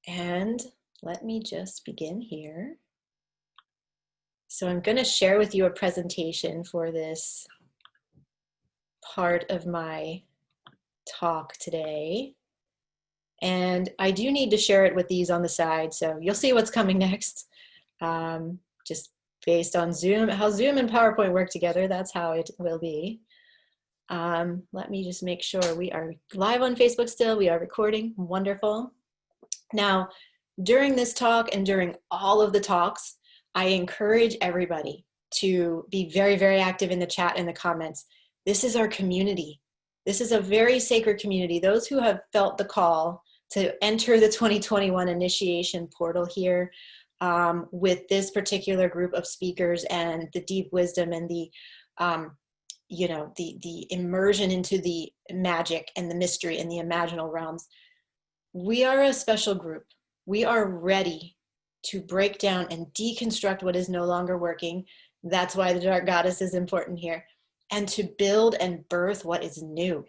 And let me just begin here. So I'm going to share with you a presentation for this part of my talk today. And I do need to share it with these on the side, so you'll see what's coming next. Just based on Zoom, how Zoom and PowerPoint work together, that's how it will be. Let me just make sure we are live on Facebook still. We are recording. Wonderful. Now, during this talk and during all of the talks, I encourage everybody to be very, very active in the chat and the comments. This is our community. This is a very sacred community. Those who have felt the call to enter the 2021 initiation portal here with this particular group of speakers and the deep wisdom and the the immersion into the magic and the mystery and the imaginal realms. We are a special group. We are ready to break down and deconstruct what is no longer working. That's why the Dark Goddess is important here. And to build and birth what is new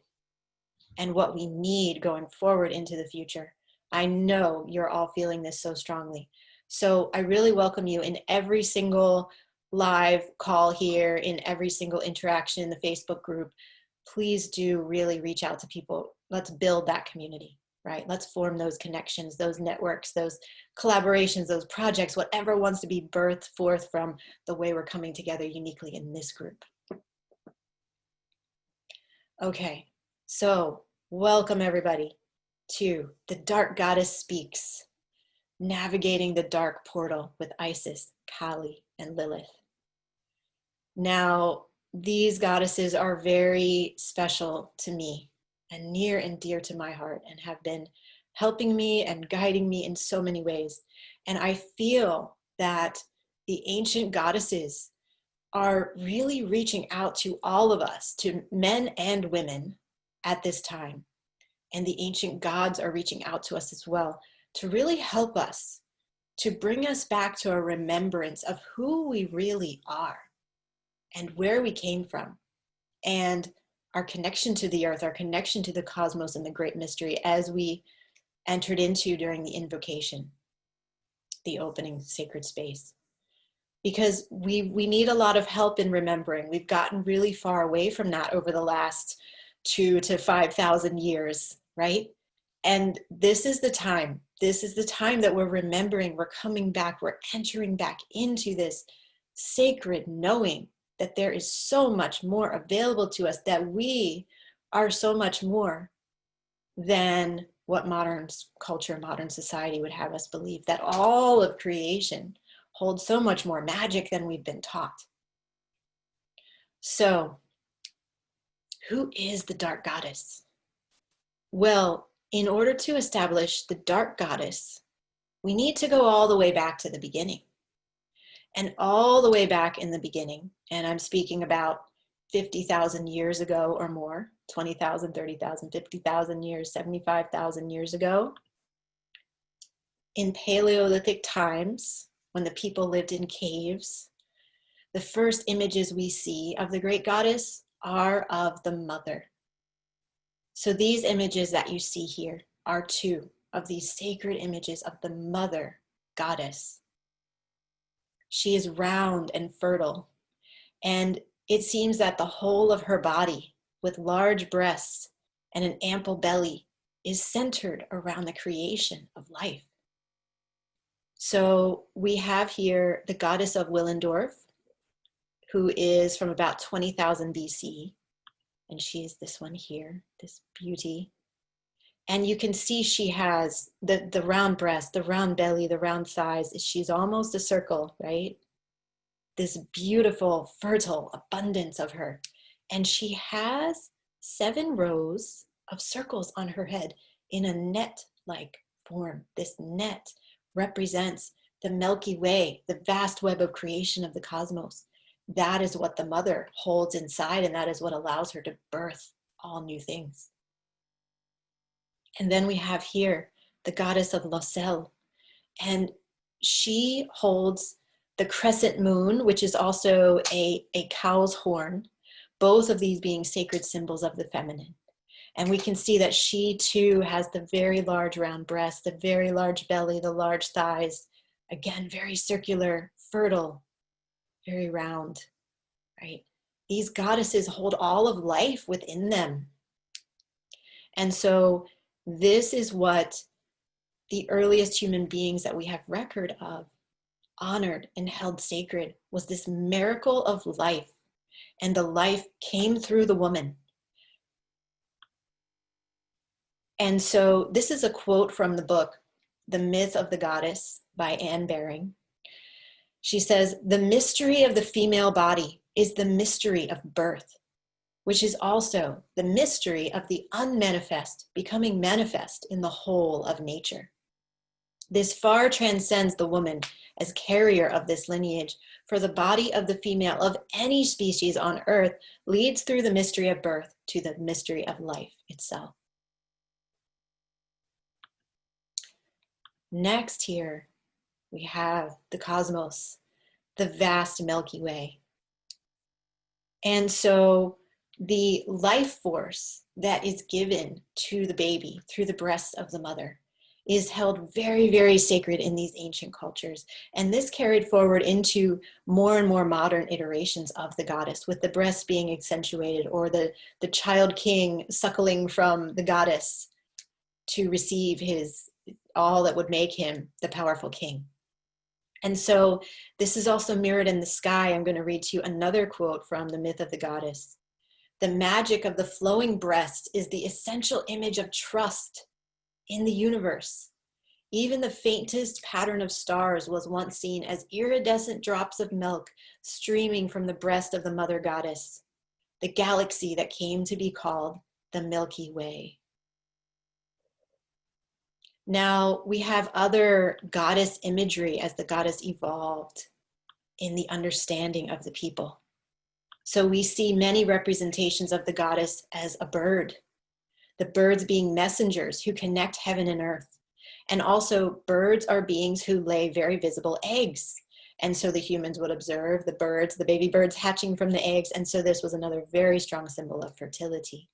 and what we need going forward into the future. I know you're all feeling this so strongly. So I really welcome you in every single live call here, in every single interaction in the Facebook group. Please do really reach out to people. Let's build that community, right? Let's form those connections, those networks, those collaborations, those projects, whatever wants to be birthed forth from the way we're coming together uniquely in this group. Okay, so welcome everybody to The Dark Goddess Speaks, navigating the dark portal with Isis, Kali, and Lilith. Now, these goddesses are very special to me and near and dear to my heart and have been helping me and guiding me in so many ways. And I feel that the ancient goddesses are really reaching out to all of us, to men and women at this time. And the ancient gods are reaching out to us as well to really help us, to bring us back to a remembrance of who we really are and where we came from, and our connection to the earth, our connection to the cosmos and the great mystery as we entered into during the invocation, the opening sacred space. Because we need a lot of help in remembering. We've gotten really far away from that over the last 2,000 to 5,000 years, right? And this is the time. This is the time that we're remembering, we're coming back, we're entering back into this sacred knowing that there is so much more available to us, that we are so much more than what modern culture, modern society would have us believe, that all of creation holds so much more magic than we've been taught. So, who is the Dark Goddess? Well, in order to establish the Dark Goddess, we need to go all the way back to the beginning. And all the way back in the beginning, and I'm speaking about 50,000 years ago or more, 20,000, 30,000, 50,000 years, 75,000 years ago, in Paleolithic times, when the people lived in caves, the first images we see of the great goddess are of the mother. So these images that you see here are two of these sacred images of the mother goddess. She is round and fertile, and it seems that the whole of her body, with large breasts and an ample belly, is centered around the creation of life. So we have here the Goddess of Willendorf, who is from about 20,000 BC, and she's this one here, this beauty. And you can see she has the round breast, the round belly, the round thighs. She's almost a circle, right? This beautiful, fertile abundance of her. And she has 7 rows of circles on her head in a net-like form. This net represents the Milky Way, the vast web of creation of the cosmos. That is what the mother holds inside, and that is what allows her to birth all new things. And then we have here the Goddess of Losel, and she holds the crescent moon, which is also a cow's horn, both of these being sacred symbols of the feminine. And we can see that she too has the very large round breasts, the very large belly, the large thighs. Again, very circular, fertile, very round, right? These goddesses hold all of life within them. And so this is what the earliest human beings that we have record of honored and held sacred, was this miracle of life. And the life came through the woman. And so this is a quote from the book, The Myth of the Goddess by Anne Baring. She says, "The mystery of the female body is the mystery of birth, which is also the mystery of the unmanifest becoming manifest in the whole of nature. This far transcends the woman as carrier of this lineage, for the body of the female of any species on earth leads through the mystery of birth to the mystery of life itself." Next here, we have the cosmos, the vast Milky Way. And so the life force that is given to the baby through the breasts of the mother is held very, very sacred in these ancient cultures. And this carried forward into more and more modern iterations of the goddess, with the breasts being accentuated, or the child king suckling from the goddess to receive all that would make him the powerful king. And so this is also mirrored in the sky. I'm going to read to you another quote from The Myth of the Goddess. "The magic of the flowing breast is the essential image of trust in the universe. Even the faintest pattern of stars was once seen as iridescent drops of milk streaming from the breast of the mother goddess, the galaxy that came to be called the Milky Way." Now, we have other goddess imagery as the goddess evolved in the understanding of the people. So we see many representations of the goddess as a bird, the birds being messengers who connect heaven and earth. And also, birds are beings who lay very visible eggs. And so the humans would observe the birds, the baby birds hatching from the eggs. And so this was another very strong symbol of fertility.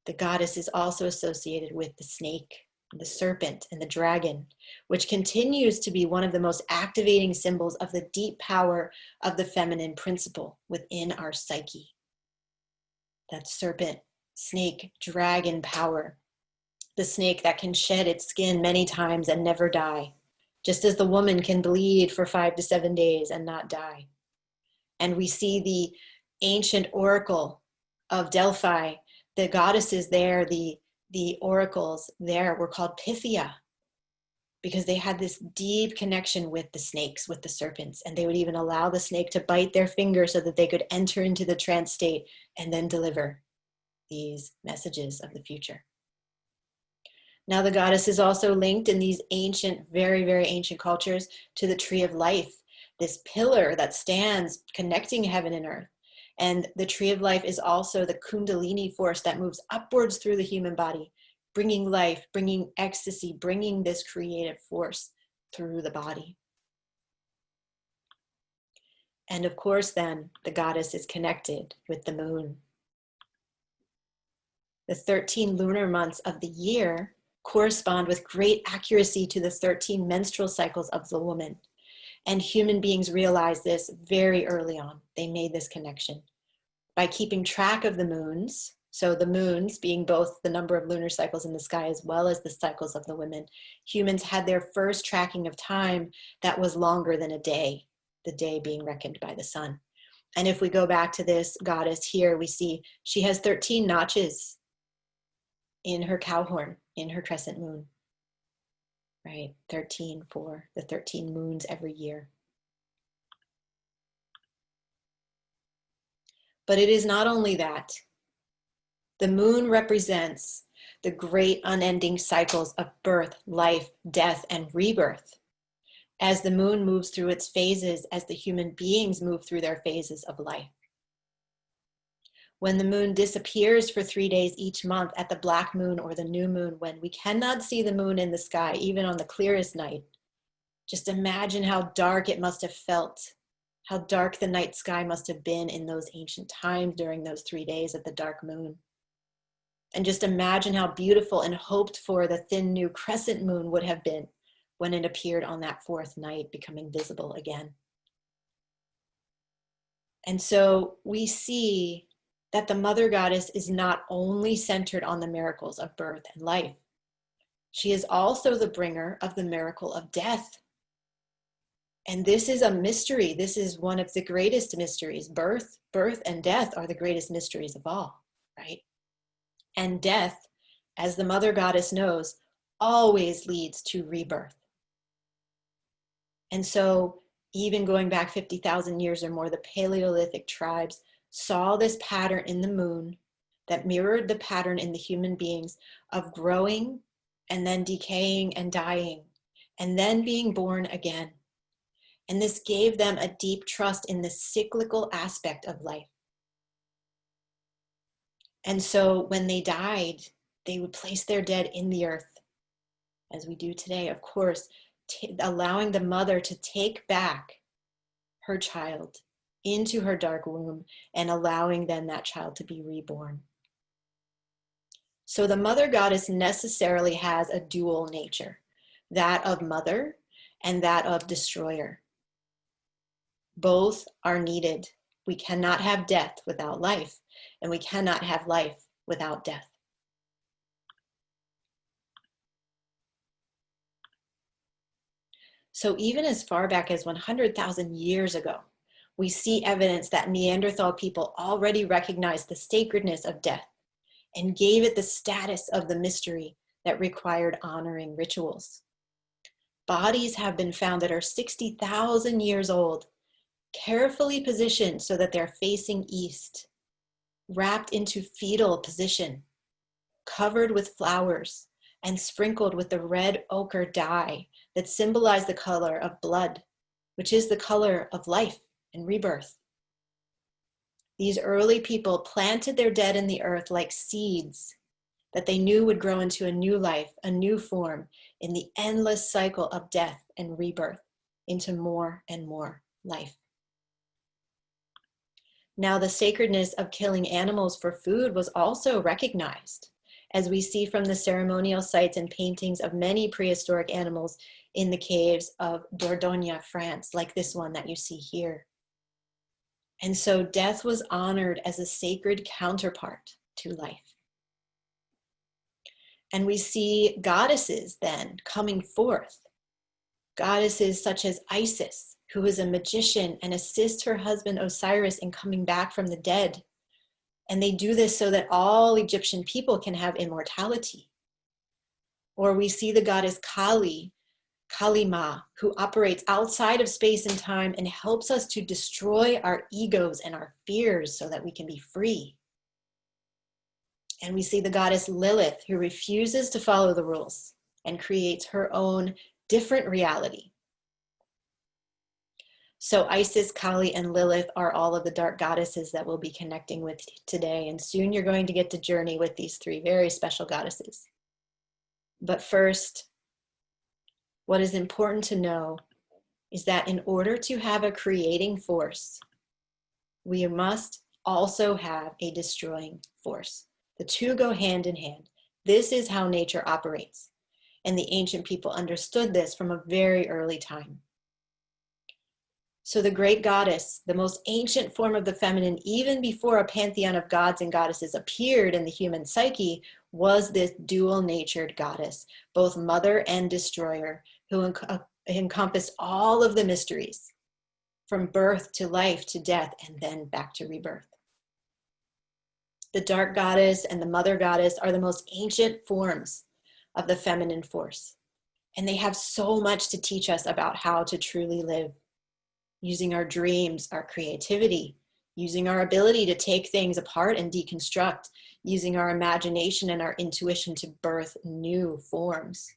The goddess is also associated with the snake, the serpent, and the dragon, which continues to be one of the most activating symbols of the deep power of the feminine principle within our psyche. That serpent, snake, dragon power. The snake that can shed its skin many times and never die, just as the woman can bleed for 5 to 7 days and not die. And we see the ancient oracle of Delphi. The goddesses there, the oracles there were called Pythia, because they had this deep connection with the snakes, with the serpents, and they would even allow the snake to bite their finger so that they could enter into the trance state and then deliver these messages of the future. Now, the goddess is also linked in these ancient, very, very ancient cultures to the tree of life, this pillar that stands connecting heaven and earth. And the tree of life is also the Kundalini force that moves upwards through the human body, bringing life, bringing ecstasy, bringing this creative force through the body. And of course, then, the goddess is connected with the moon. The 13 lunar months of the year correspond with great accuracy to the 13 menstrual cycles of the woman. And human beings realized this very early on. They made this connection by keeping track of the moons. So the moons being both the number of lunar cycles in the sky as well as the cycles of the women. Humans had their first tracking of time that was longer than a day, the day being reckoned by the sun. And if we go back to this goddess here, we see she has 13 notches in her cow horn, in her crescent moon, right? 13 for the 13 moons every year. But it is not only that. The moon represents the great unending cycles of birth, life, death, and rebirth. As the moon moves through its phases, as the human beings move through their phases of life. When the moon disappears for 3 days each month at the black moon or the new moon, when we cannot see the moon in the sky, even on the clearest night, just imagine how dark it must have felt, how dark the night sky must have been in those ancient times during those 3 days of the dark moon. And just imagine how beautiful and hoped for the thin new crescent moon would have been when it appeared on that fourth night, becoming visible again. And so we see that the mother goddess is not only centered on the miracles of birth and life, she is also the bringer of the miracle of death. And this is a mystery. This is one of the greatest mysteries. Birth and death are the greatest mysteries of all, right? And death, as the mother goddess knows, always leads to rebirth. And so even going back 50,000 years or more, the Paleolithic tribes saw this pattern in the moon that mirrored the pattern in the human beings of growing and then decaying and dying and then being born again. And this gave them a deep trust in the cyclical aspect of life. And so when they died, they would place their dead in the earth, as we do today, of course, allowing the mother to take back her child into her dark womb and allowing then that child to be reborn. So the mother goddess necessarily has a dual nature, that of mother and that of destroyer. Both are needed. We cannot have death without life, and we cannot have life without death. So even as far back as 100,000 years ago, we see evidence that Neanderthal people already recognized the sacredness of death and gave it the status of the mystery that required honoring rituals. Bodies have been found that are 60,000 years old, carefully positioned so that they're facing east, wrapped into fetal position, covered with flowers, and sprinkled with the red ochre dye that symbolize the color of blood, which is the color of life and rebirth. These early people planted their dead in the earth like seeds that they knew would grow into a new life, a new form in the endless cycle of death and rebirth into more and more life. Now, the sacredness of killing animals for food was also recognized, as we see from the ceremonial sites and paintings of many prehistoric animals in the caves of Dordogne, France, like this one that you see here. And so death was honored as a sacred counterpart to life. And we see goddesses then coming forth. Goddesses such as Isis, who is a magician and assists her husband Osiris in coming back from the dead. And they do this so that all Egyptian people can have immortality. Or we see the goddess Kali, Kalima, who operates outside of space and time and helps us to destroy our egos and our fears so that we can be free. And we see the goddess Lilith, who refuses to follow the rules and creates her own different reality. So Isis, Kali, and Lilith are all of the dark goddesses that we'll be connecting with today. And soon you're going to get to journey with these three very special goddesses. But first, what is important to know is that in order to have a creating force, we must also have a destroying force. The two go hand in hand. This is how nature operates. And the ancient people understood this from a very early time. So the great goddess, the most ancient form of the feminine, even before a pantheon of gods and goddesses appeared in the human psyche, was this dual-natured goddess, both mother and destroyer, who encompassed all of the mysteries, from birth to life to death, and then back to rebirth. The dark goddess and the mother goddess are the most ancient forms of the feminine force, and they have so much to teach us about how to truly live, using our dreams, our creativity, using our ability to take things apart and deconstruct, using our imagination and our intuition to birth new forms.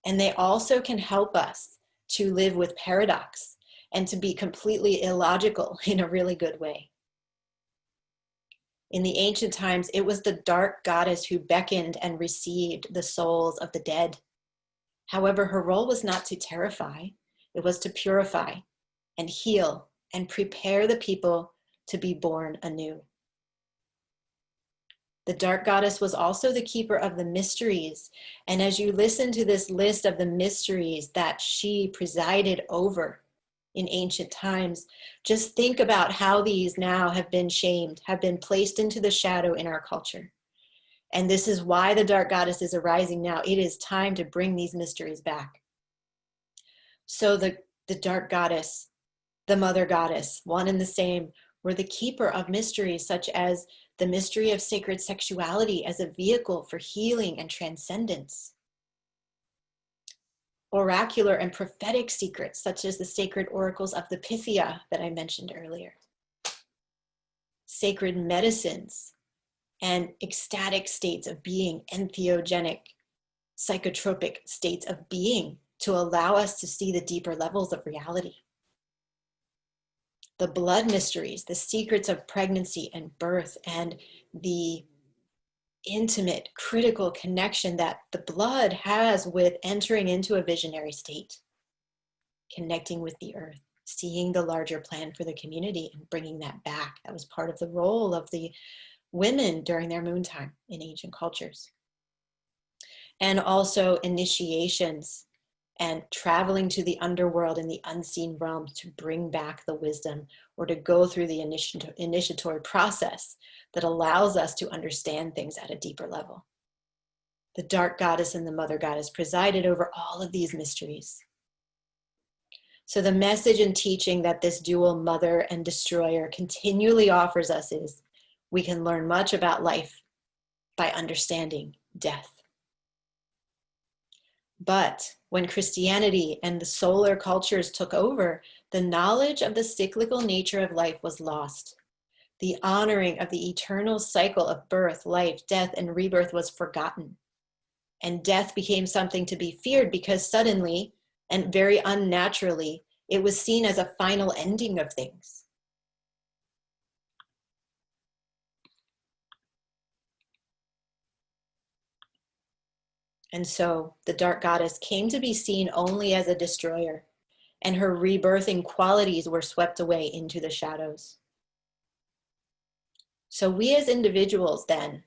And they also can help us to live with paradox and to be completely illogical in a really good way. In the ancient times, it was the dark goddess who beckoned and received the souls of the dead. However, her role was not to terrify, it was to purify and heal and prepare the people to be born anew. The dark goddess was also the keeper of the mysteries. And as you listen to this list of the mysteries that she presided over in ancient times, just think about how these now have been shamed, have been placed into the shadow in our culture. And this is why the dark goddess is arising now. It is time to bring these mysteries back. So the dark goddess, the mother goddess, one and the same, were the keeper of mysteries such as the mystery of sacred sexuality as a vehicle for healing and transcendence. Oracular and prophetic secrets such as the sacred oracles of the Pythia that I mentioned earlier. Sacred medicines and ecstatic states of being, entheogenic, psychotropic states of being to allow us to see the deeper levels of reality. The blood mysteries, the secrets of pregnancy and birth, and the intimate, critical connection that the blood has with entering into a visionary state, connecting with the earth, seeing the larger plan for the community and bringing that back. That was part of the role of the women during their moon time in ancient cultures. And also initiations and traveling to the underworld and the unseen realms to bring back the wisdom or to go through the initiatory process that allows us to understand things at a deeper level. The dark goddess and the mother goddess presided over all of these mysteries. So the message and teaching that this dual mother and destroyer continually offers us is we can learn much about life by understanding death. But when Christianity and the solar cultures took over, the knowledge of the cyclical nature of life was lost. The honoring of the eternal cycle of birth, life, death, and rebirth was forgotten. And death became something to be feared because suddenly and very unnaturally, it was seen as a final ending of things. And so the dark goddess came to be seen only as a destroyer, and her rebirthing qualities were swept away into the shadows. So we as individuals then,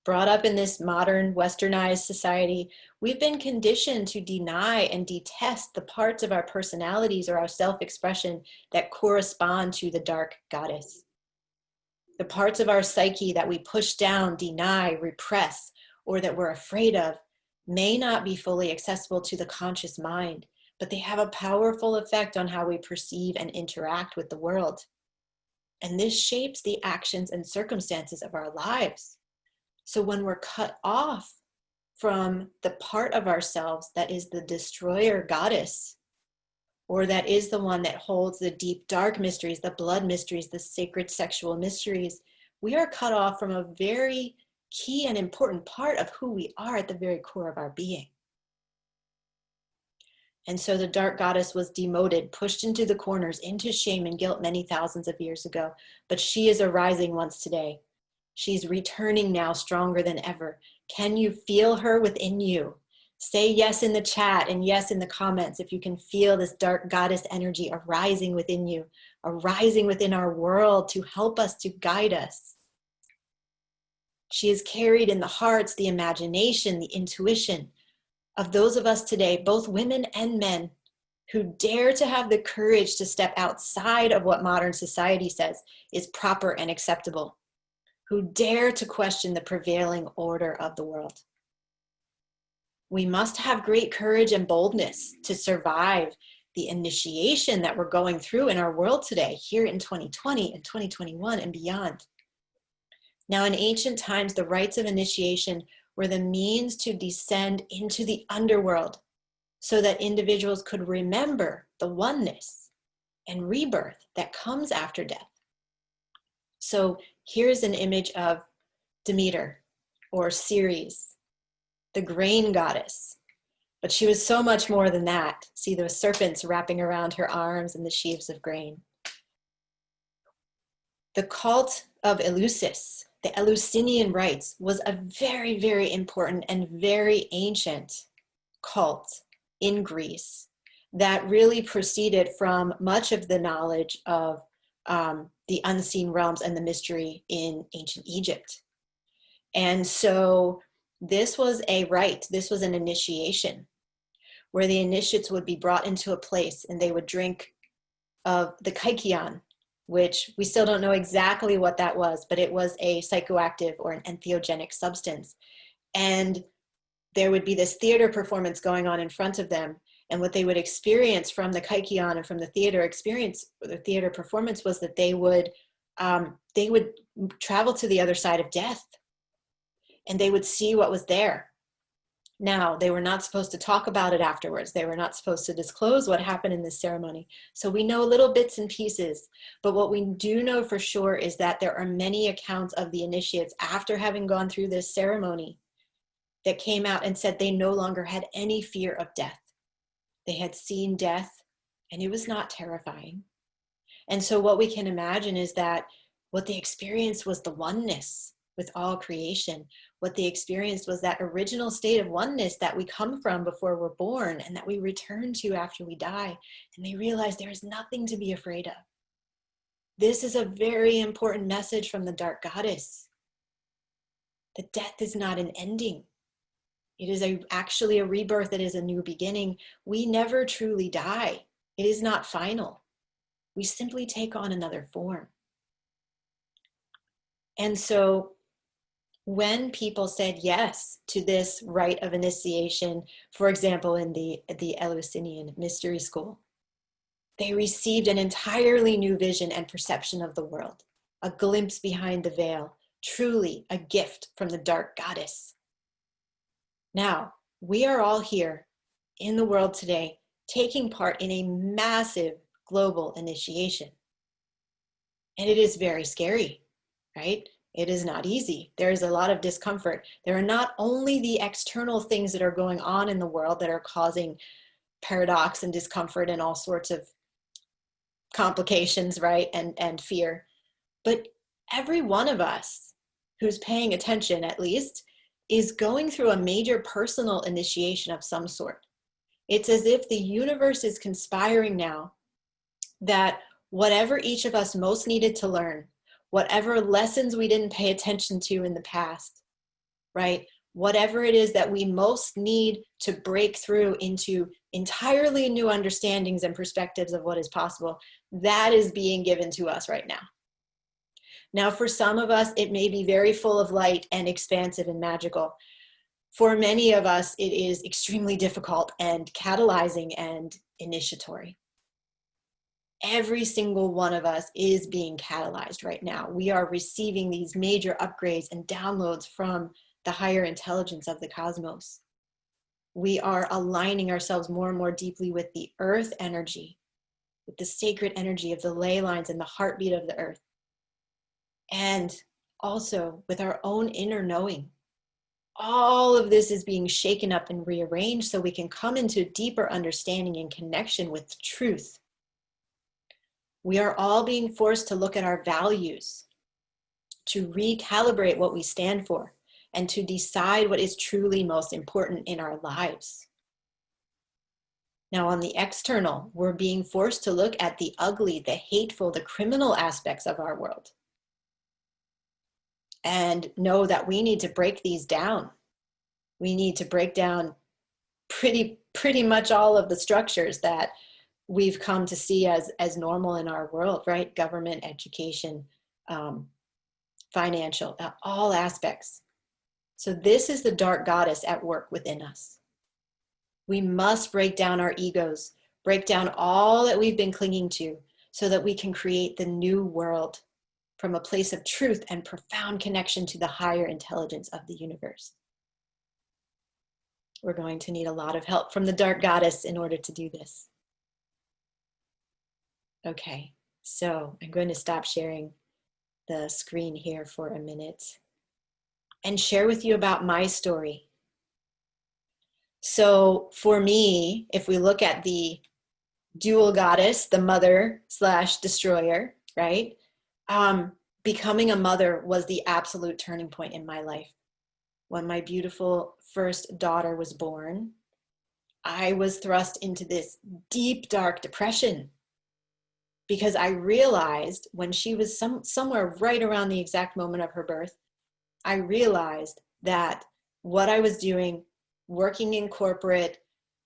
brought up in this modern westernized society, we've been conditioned to deny and detest the parts of our personalities or our self-expression that correspond to the dark goddess. The parts of our psyche that we push down, deny, repress, or that we're afraid of may not be fully accessible to the conscious mind, but they have a powerful effect on how we perceive and interact with the world. And this shapes the actions and circumstances of our lives. So when we're cut off from the part of ourselves that is the destroyer goddess, or that is the one that holds the deep dark mysteries, the blood mysteries, the sacred sexual mysteries, we are cut off from a very key and important part of who we are at the very core of our being. And so the dark goddess was demoted, pushed into the corners, into shame and guilt many thousands of years ago, but she is arising once today. She's returning now stronger than ever. Can you feel her within you? Say yes in the chat and yes in the comments if you can feel this dark goddess energy arising within you, arising within our world to help us, to guide us. She is carried in the hearts, the imagination, the intuition of those of us today, both women and men, who dare to have the courage to step outside of what modern society says is proper and acceptable, who dare to question the prevailing order of the world. We must have great courage and boldness to survive the initiation that we're going through in our world today, here in 2020 and 2021 and beyond. Now, in ancient times, the rites of initiation were the means to descend into the underworld so that individuals could remember the oneness and rebirth that comes after death. So here's an image of Demeter or Ceres, the grain goddess. But she was so much more than that. See those serpents wrapping around her arms and the sheaves of grain. The cult of Eleusis, the Eleusinian rites, was a very, very important and very ancient cult in Greece that really proceeded from much of the knowledge of the unseen realms and the mystery in ancient Egypt. And so this was a rite, this was an initiation where the initiates would be brought into a place and they would drink of the kaikion, which we still don't know exactly what that was, but it was a psychoactive or an entheogenic substance. And there would be this theater performance going on in front of them. And what they would experience from the kaikion and from the theater experience, the theater performance, was that they would travel to the other side of death and they would see what was there. Now, they were not supposed to talk about it afterwards. They were not supposed to disclose what happened in this ceremony. So we know little bits and pieces, but what we do know for sure is that there are many accounts of the initiates after having gone through this ceremony that came out and said they no longer had any fear of death. They had seen death and it was not terrifying. And so what we can imagine is that what they experienced was the oneness with all creation. What they experienced was that original state of oneness that we come from before we're born and that we return to after we die. And they realized there is nothing to be afraid of. This is a very important message from the Dark Goddess. That death is not an ending. It is actually a rebirth. It is a new beginning. We never truly die. It is not final. We simply take on another form. And so when people said yes to this rite of initiation, for example, in the Eleusinian mystery school, they received an entirely new vision and perception of the world, a glimpse behind the veil, truly a gift from the Dark Goddess. Now, we are all here in the world today, taking part in a massive global initiation. And it is very scary, right? It is not easy. There is a lot of discomfort. There are not only the external things that are going on in the world that are causing paradox and discomfort and all sorts of complications, right? And fear, but every one of us who's paying attention, at least, is going through a major personal initiation of some sort. It's as if the universe is conspiring now that whatever each of us most needed to learn, whatever lessons we didn't pay attention to in the past, right? Whatever it is that we most need to break through into entirely new understandings and perspectives of what is possible, that is being given to us right now. Now, for some of us, it may be very full of light and expansive and magical. For many of us, it is extremely difficult and catalyzing and initiatory. Every single one of us is being catalyzed right now. We are receiving these major upgrades and downloads from the higher intelligence of the cosmos. We are aligning ourselves more and more deeply with the earth energy, with the sacred energy of the ley lines and the heartbeat of the earth. And also with our own inner knowing. All of this is being shaken up and rearranged so we can come into deeper understanding and connection with truth. We are all being forced to look at our values, to recalibrate what we stand for, and to decide what is truly most important in our lives. Now, on the external, we're being forced to look at the ugly, the hateful, the criminal aspects of our world. And know that we need to break these down. We need to break down pretty much all of the structures that we've come to see as normal in our world, right? Government, education, financial, all aspects. So this is the Dark Goddess at work within us. We must break down our egos, break down all that we've been clinging to so that we can create the new world from a place of truth and profound connection to the higher intelligence of the universe. We're going to need a lot of help from the Dark Goddess in order to do this. Okay, so I'm going to stop sharing the screen here for a minute and share with you about my story. So for me, if we look at the dual goddess, the mother / destroyer, right? Becoming a mother was the absolute turning point in my life. When my beautiful first daughter was born, I was thrust into this deep, dark depression because I realized when she was somewhere right around the exact moment of her birth I realized that what I was doing, working in corporate,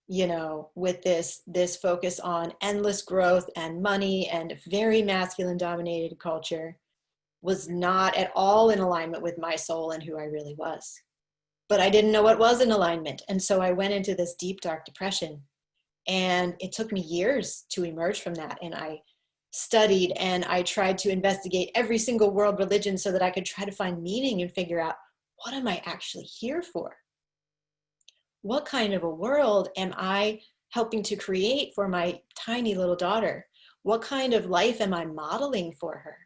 you know, with this focus on endless growth and money and very masculine dominated culture, was not at all in alignment with my soul and who I really was. But I didn't know what was in alignment. And so I went into this deep, dark depression. And it took me years to emerge from that. And I studied and I tried to investigate every single world religion so that I could try to find meaning and figure out, what am I actually here for? What kind of a world am I helping to create for my tiny little daughter? What kind of life am I modeling for her?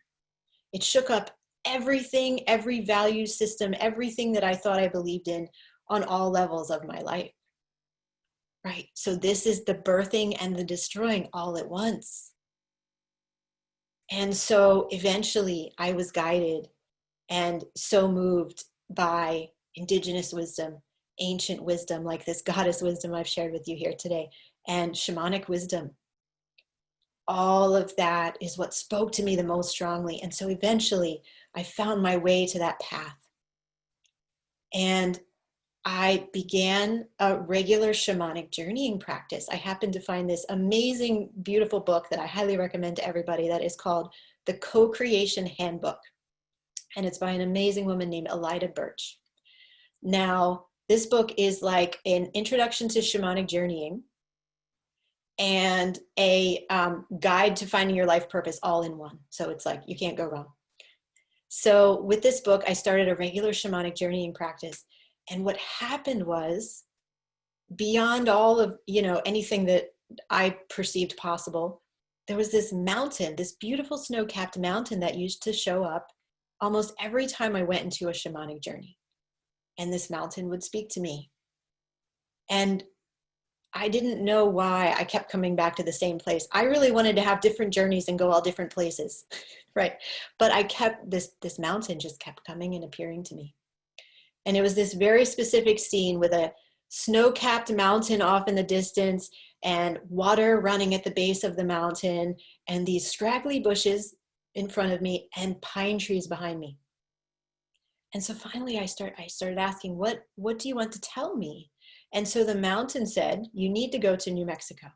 It shook up everything, every value system, everything that I thought I believed in on all levels of my life. Right? So this is the birthing and the destroying all at once. And so eventually I was guided and so moved by indigenous wisdom, ancient wisdom, like this goddess wisdom I've shared with you here today, and shamanic wisdom. All of that is what spoke to me the most strongly. And so eventually I found my way to that path. And I began a regular shamanic journeying practice. I happened to find this amazing, beautiful book that I highly recommend to everybody that is called the Co-Creation Handbook. And it's by an amazing woman named Elida Birch. Now, this book is like an introduction to shamanic journeying and a guide to finding your life purpose all in one. So it's like, you can't go wrong. So with this book, I started a regular shamanic journeying practice. And what happened was, beyond all of, you know, anything that I perceived possible, there was this mountain, this beautiful snow-capped mountain that used to show up almost every time I went into a shamanic journey. And this mountain would speak to me. And I didn't know why I kept coming back to the same place. I really wanted to have different journeys and go all different places, right? But I kept, this mountain just kept coming and appearing to me. And it was this very specific scene with a snow-capped mountain off in the distance and water running at the base of the mountain and these scraggly bushes in front of me and pine trees behind me. And so finally I started asking, what do you want to tell me? And so the mountain said, you need to go to New Mexico.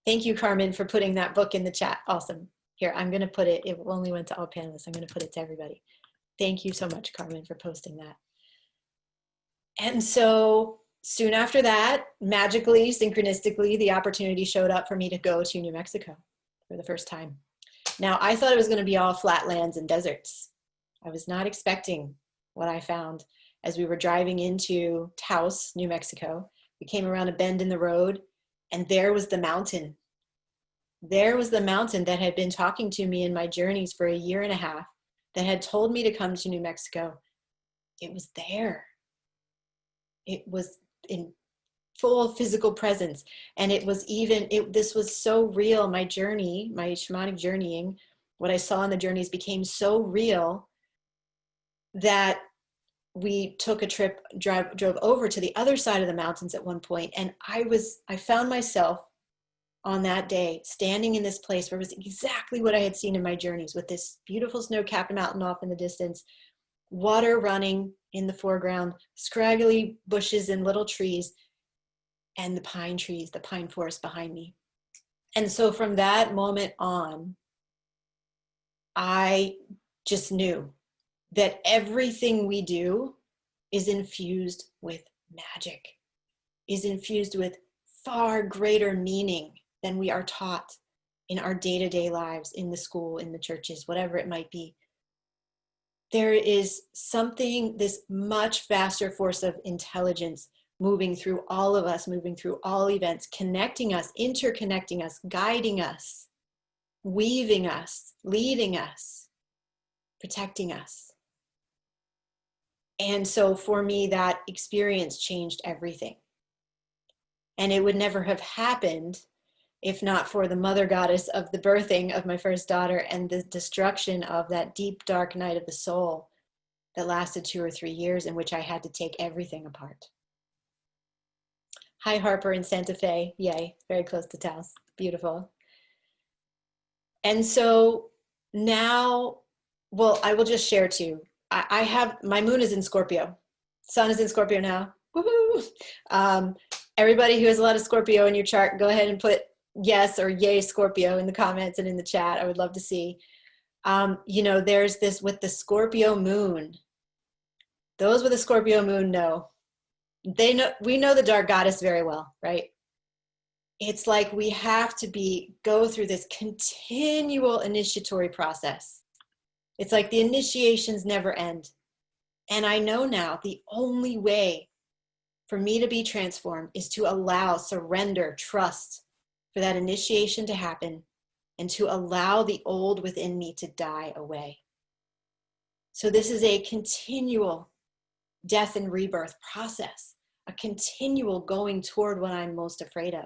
Thank you, Carmen, for putting that book in the chat. Awesome. Here, I'm going to put it, it only went to all panelists. I'm going to put it to everybody. Thank you so much, Carmen, for posting that. And so soon after that, magically, synchronistically, the opportunity showed up for me to go to New Mexico for the first time. Now, I thought it was going to be all flatlands and deserts. I was not expecting what I found as we were driving into Taos, New Mexico. We came around a bend in the road, and there was the mountain. There was the mountain that had been talking to me in my journeys for 1.5 years, that had told me to come to New Mexico. It was there. It was in full physical presence. And it was even, this was so real. My journey, my shamanic journeying, what I saw in the journeys became so real that we took a trip, drove over to the other side of the mountains at one point, and I found myself on that day standing in this place where it was exactly what I had seen in my journeys, with this beautiful snow-capped mountain off in the distance, water running in the foreground, scraggly bushes and little trees, and the pine trees, the pine forest behind me. And so from that moment on, I just knew that everything we do is infused with magic, is infused with far greater meaning than we are taught in our day-to-day lives, in the school, in the churches, whatever it might be. There is something, this much vaster force of intelligence moving through all of us, moving through all events, connecting us, interconnecting us, guiding us, weaving us, leading us, protecting us. And so for me, that experience changed everything. And it would never have happened if not for the mother goddess of the birthing of my first daughter and the destruction of that deep, dark night of the soul that lasted 2 or 3 years, in which I had to take everything apart. Hi, Harper in Santa Fe. Yay, very close to Taos. Beautiful. And so now, well, I will just share too. I have, my moon is in Scorpio. Sun is in Scorpio now. Woohoo! Everybody who has a lot of Scorpio in your chart, go ahead and put yes or yay Scorpio in the comments and in the chat. I would love to see. You know, there's this with the Scorpio moon. Those with a Scorpio moon know. They know, we know the dark goddess very well, right? It's like we have to go through this continual initiatory process. It's like the initiations never end. And I know now the only way for me to be transformed is to allow, surrender, trust for that initiation to happen and to allow the old within me to die away. So this is a continual death and rebirth process, a continual going toward what I'm most afraid of.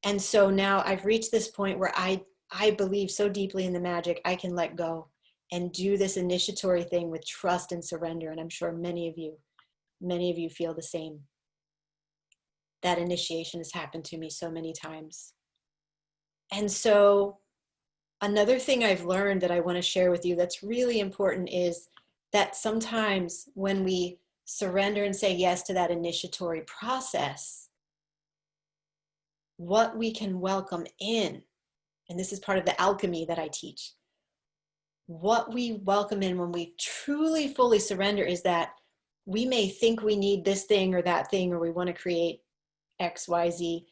And so now I've reached this point where I believe so deeply in the magic, I can let go and do this initiatory thing with trust and surrender. And I'm sure many of you feel the same. That initiation has happened to me so many times. And so another thing I've learned that I want to share with you that's really important is that sometimes when we surrender and say yes to that initiatory process, what we can welcome in, and this is part of the alchemy that I teach, what we welcome in when we truly fully surrender is that we may think we need this thing or that thing, or we want to create X, Y, Z,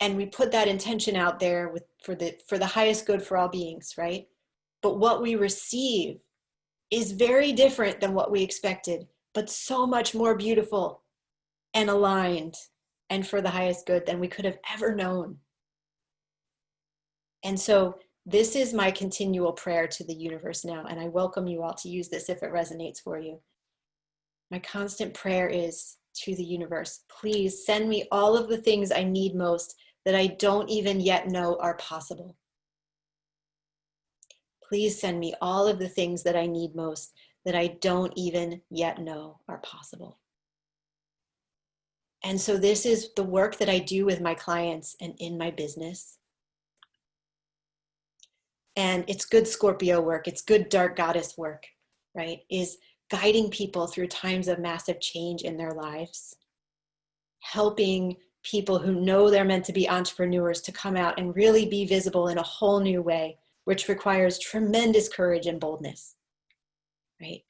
and we put that intention out there for the highest good for all beings, right? But what we receive is very different than what we expected, but so much more beautiful and aligned and for the highest good than we could have ever known. And so this is my continual prayer to the universe now, and I welcome you all to use this if it resonates for you. My constant prayer is to the universe, please send me all of the things I need most that I don't even yet know are possible. Please send me all of the things that I need most that I don't even yet know are possible. And so this is the work that I do with my clients and in my business. And it's good Scorpio work, it's good dark goddess work, right? Is guiding people through times of massive change in their lives, helping people who know they're meant to be entrepreneurs to come out and really be visible in a whole new way, which requires tremendous courage and boldness, right?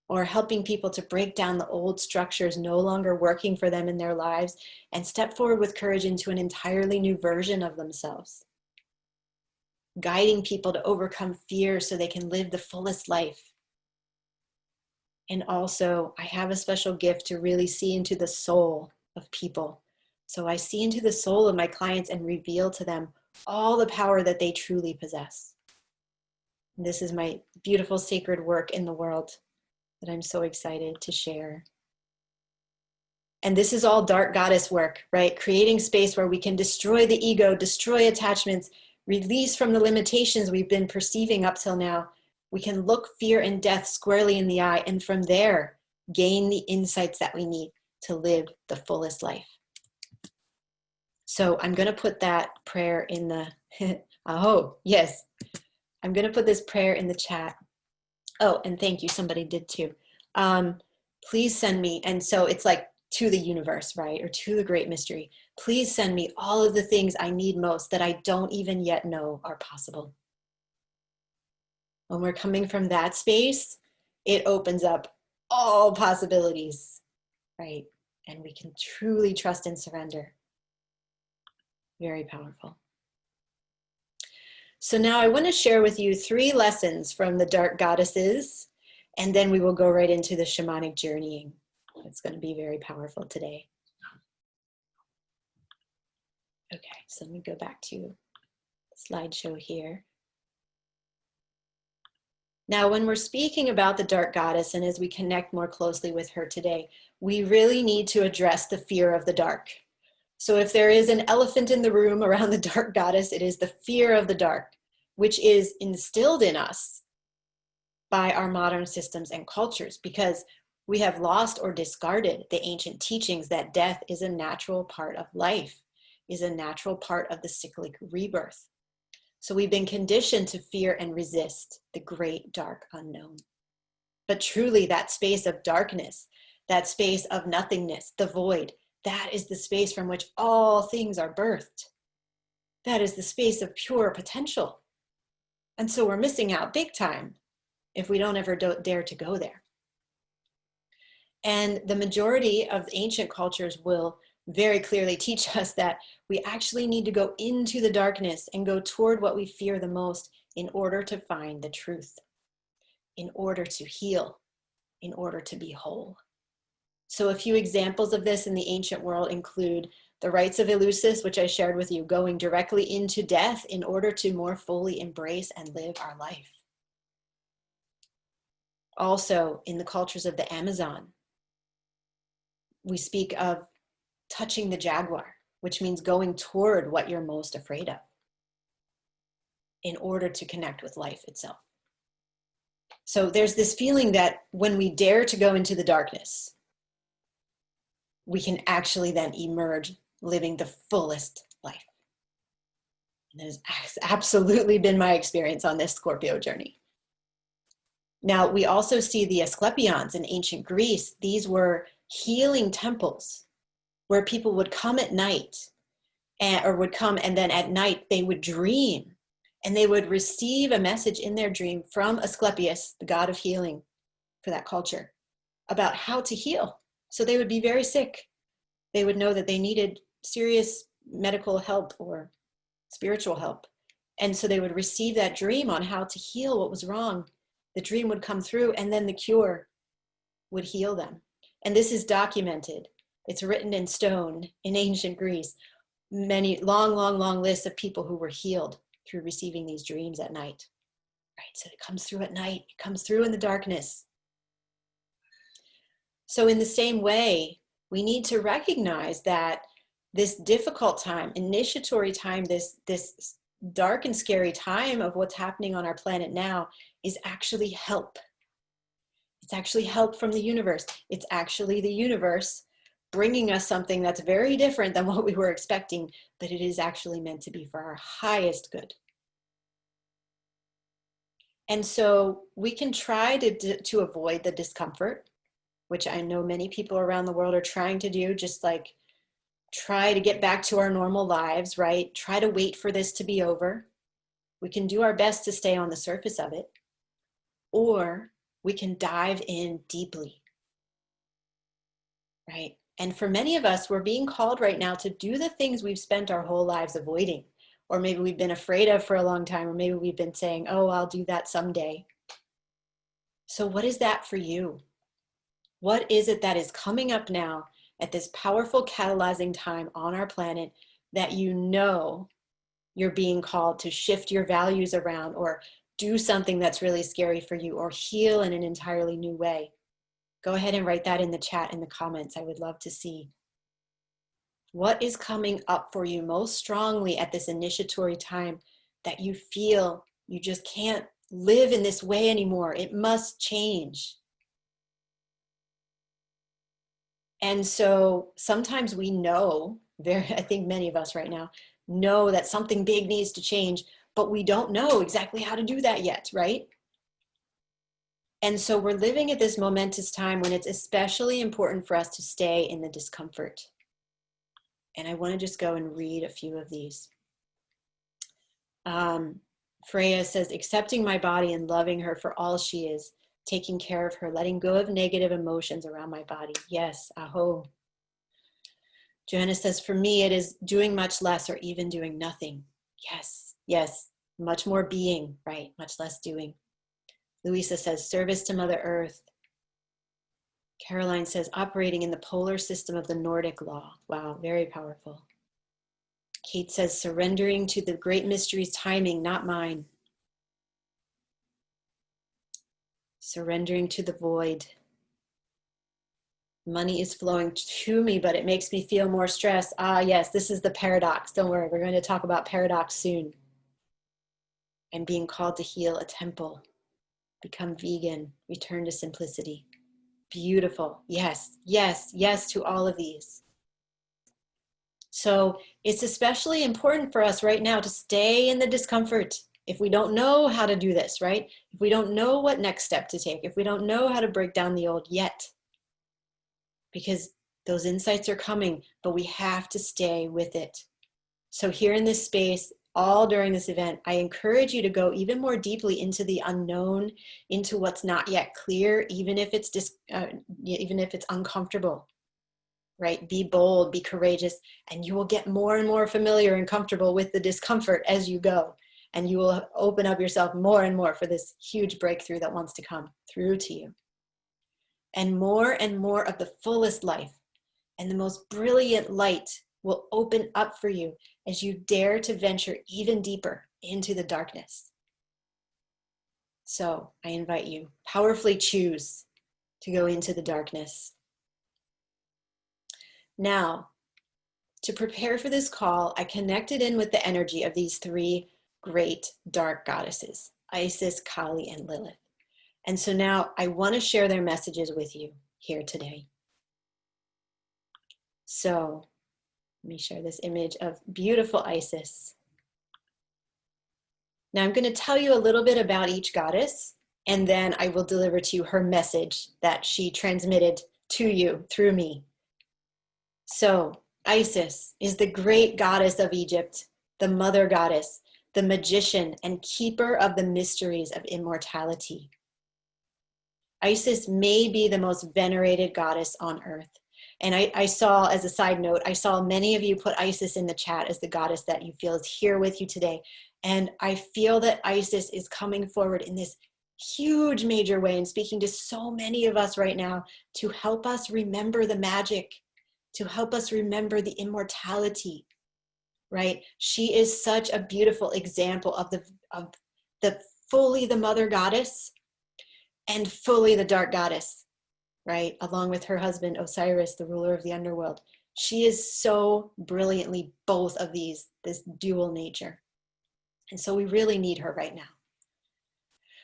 Or helping people to break down the old structures no longer working for them in their lives and step forward with courage into an entirely new version of themselves. Guiding people to overcome fear so they can live the fullest life. And also, I have a special gift to really see into the soul of people. So I see into the soul of my clients and reveal to them all the power that they truly possess. And this is my beautiful sacred work in the world that I'm so excited to share. And this is all dark goddess work, right? Creating space where we can destroy the ego, destroy attachments, release from the limitations we've been perceiving up till now. We can look fear and death squarely in the eye, and from there, gain the insights that we need to live the fullest life. So I'm going to put that prayer in the, oh, yes. I'm going to put this prayer in the chat. Oh, and thank you. Somebody did too. Please send me, and so it's like to the universe, right? Or to the great mystery. Please send me all of the things I need most that I don't even yet know are possible. When we're coming from that space, it opens up all possibilities, right? And we can truly trust and surrender. Very powerful. So now I want to share with you 3 lessons from the dark goddesses, and then we will go right into the shamanic journeying. It's going to be very powerful today. Okay, so let me go back to the slideshow here. Now, when we're speaking about the dark goddess, and as we connect more closely with her today, we really need to address the fear of the dark. So if there is an elephant in the room around the dark goddess, it is the fear of the dark, which is instilled in us by our modern systems and cultures, because we have lost or discarded the ancient teachings that death is a natural part of life, is a natural part of the cyclic rebirth. So we've been conditioned to fear and resist the great dark unknown. But truly, that space of darkness, that space of nothingness, the void, that is the space from which all things are birthed. That is the space of pure potential. And so we're missing out big time if we don't ever dare to go there. And the majority of ancient cultures will very clearly teach us that we actually need to go into the darkness and go toward what we fear the most in order to find the truth, in order to heal, in order to be whole. So a few examples of this in the ancient world include the rites of Eleusis, which I shared with you, going directly into death in order to more fully embrace and live our life. Also, in the cultures of the Amazon, we speak of touching the jaguar, which means going toward what you're most afraid of in order to connect with life itself. So there's this feeling that when we dare to go into the darkness, we can actually then emerge living the fullest life. And that has absolutely been my experience on this Scorpio journey. Now, we also see the Esclepions in ancient Greece. These were healing temples where people would come at night and then at night they would dream and they would receive a message in their dream from Asclepius, the god of healing for that culture, about how to heal. So they would be very sick. They would know that they needed serious medical help or spiritual help. And so they would receive that dream on how to heal what was wrong. The dream would come through and then the cure would heal them. And this is documented. It's written in stone in ancient Greece. Many long lists of people who were healed through receiving these dreams at night. Right, so it comes through at night. It comes through in the darkness. So in the same way, we need to recognize that this difficult time, initiatory time, this dark and scary time of what's happening on our planet now is actually help. It's actually help from the universe. It's actually the universe bringing us something that's very different than what we were expecting, but it is actually meant to be for our highest good. And so we can try to avoid the discomfort, which I know many people around the world are trying to do, just like try to get back to our normal lives, right? Try to wait for this to be over. We can do our best to stay on the surface of it, or we can dive in deeply, right? And for many of us, we're being called right now to do the things we've spent our whole lives avoiding, or maybe we've been afraid of for a long time, or maybe we've been saying, oh, I'll do that someday. So what is that for you? What is it that is coming up now at this powerful catalyzing time on our planet that you know you're being called to shift your values around, or do something that's really scary for you, or heal in an entirely new way? Go ahead and write that in the chat, in the comments. I would love to see. What is coming up for you most strongly at this initiatory time that you feel you just can't live in this way anymore? It must change. And so sometimes we know, I think many of us right now know that something big needs to change, but we don't know exactly how to do that yet, right? And so we're living at this momentous time when it's especially important for us to stay in the discomfort. And I want to just go and read a few of these. Freya says, accepting my body and loving her for all she is, taking care of her, letting go of negative emotions around my body. Yes, aho. Joanna says, for me, it is doing much less or even doing nothing. Yes, yes, much more being, right? Much less doing. Louisa says, service to Mother Earth. Caroline says, operating in the polar system of the Nordic law. Wow, very powerful. Kate says, surrendering to the great mystery's timing, not mine. Surrendering to the void. Money is flowing to me, but it makes me feel more stressed. Ah, yes, this is the paradox. Don't worry, we're going to talk about paradox soon. And being called to heal a temple, become vegan, return to simplicity. Beautiful. Yes, yes, yes to all of these. So it's especially important for us right now to stay in the discomfort, if we don't know how to do this, right? If we don't know what next step to take, if we don't know how to break down the old yet, because those insights are coming, but we have to stay with it. So here in this space, all during this event, I encourage you to go even more deeply into the unknown, into what's not yet clear, even if it's uncomfortable, right? Be bold, be courageous, and you will get more and more familiar and comfortable with the discomfort as you go. And you will open up yourself more and more for this huge breakthrough that wants to come through to you. And more of the fullest life and the most brilliant light will open up for you as you dare to venture even deeper into the darkness. So I invite you, powerfully choose to go into the darkness. Now, to prepare for this call, I connected in with the energy of these three great dark goddesses, Isis, Kali, and Lilith. And so now I want to share their messages with you here today. So let me share this image of beautiful Isis. Now I'm going to tell you a little bit about each goddess, and then I will deliver to you her message that she transmitted to you through me. So Isis is the great goddess of Egypt, the mother goddess, the magician and keeper of the mysteries of immortality. Isis may be the most venerated goddess on earth. And I saw, as a side note, I saw many of you put Isis in the chat as the goddess that you feel is here with you today. And I feel that Isis is coming forward in this huge major way and speaking to so many of us right now to help us remember the magic, to help us remember the immortality, right? She is such a beautiful example of the fully the mother goddess and fully the dark goddess, right? Along with her husband, Osiris, the ruler of the underworld. She is so brilliantly both of these, this dual nature. And so we really need her right now.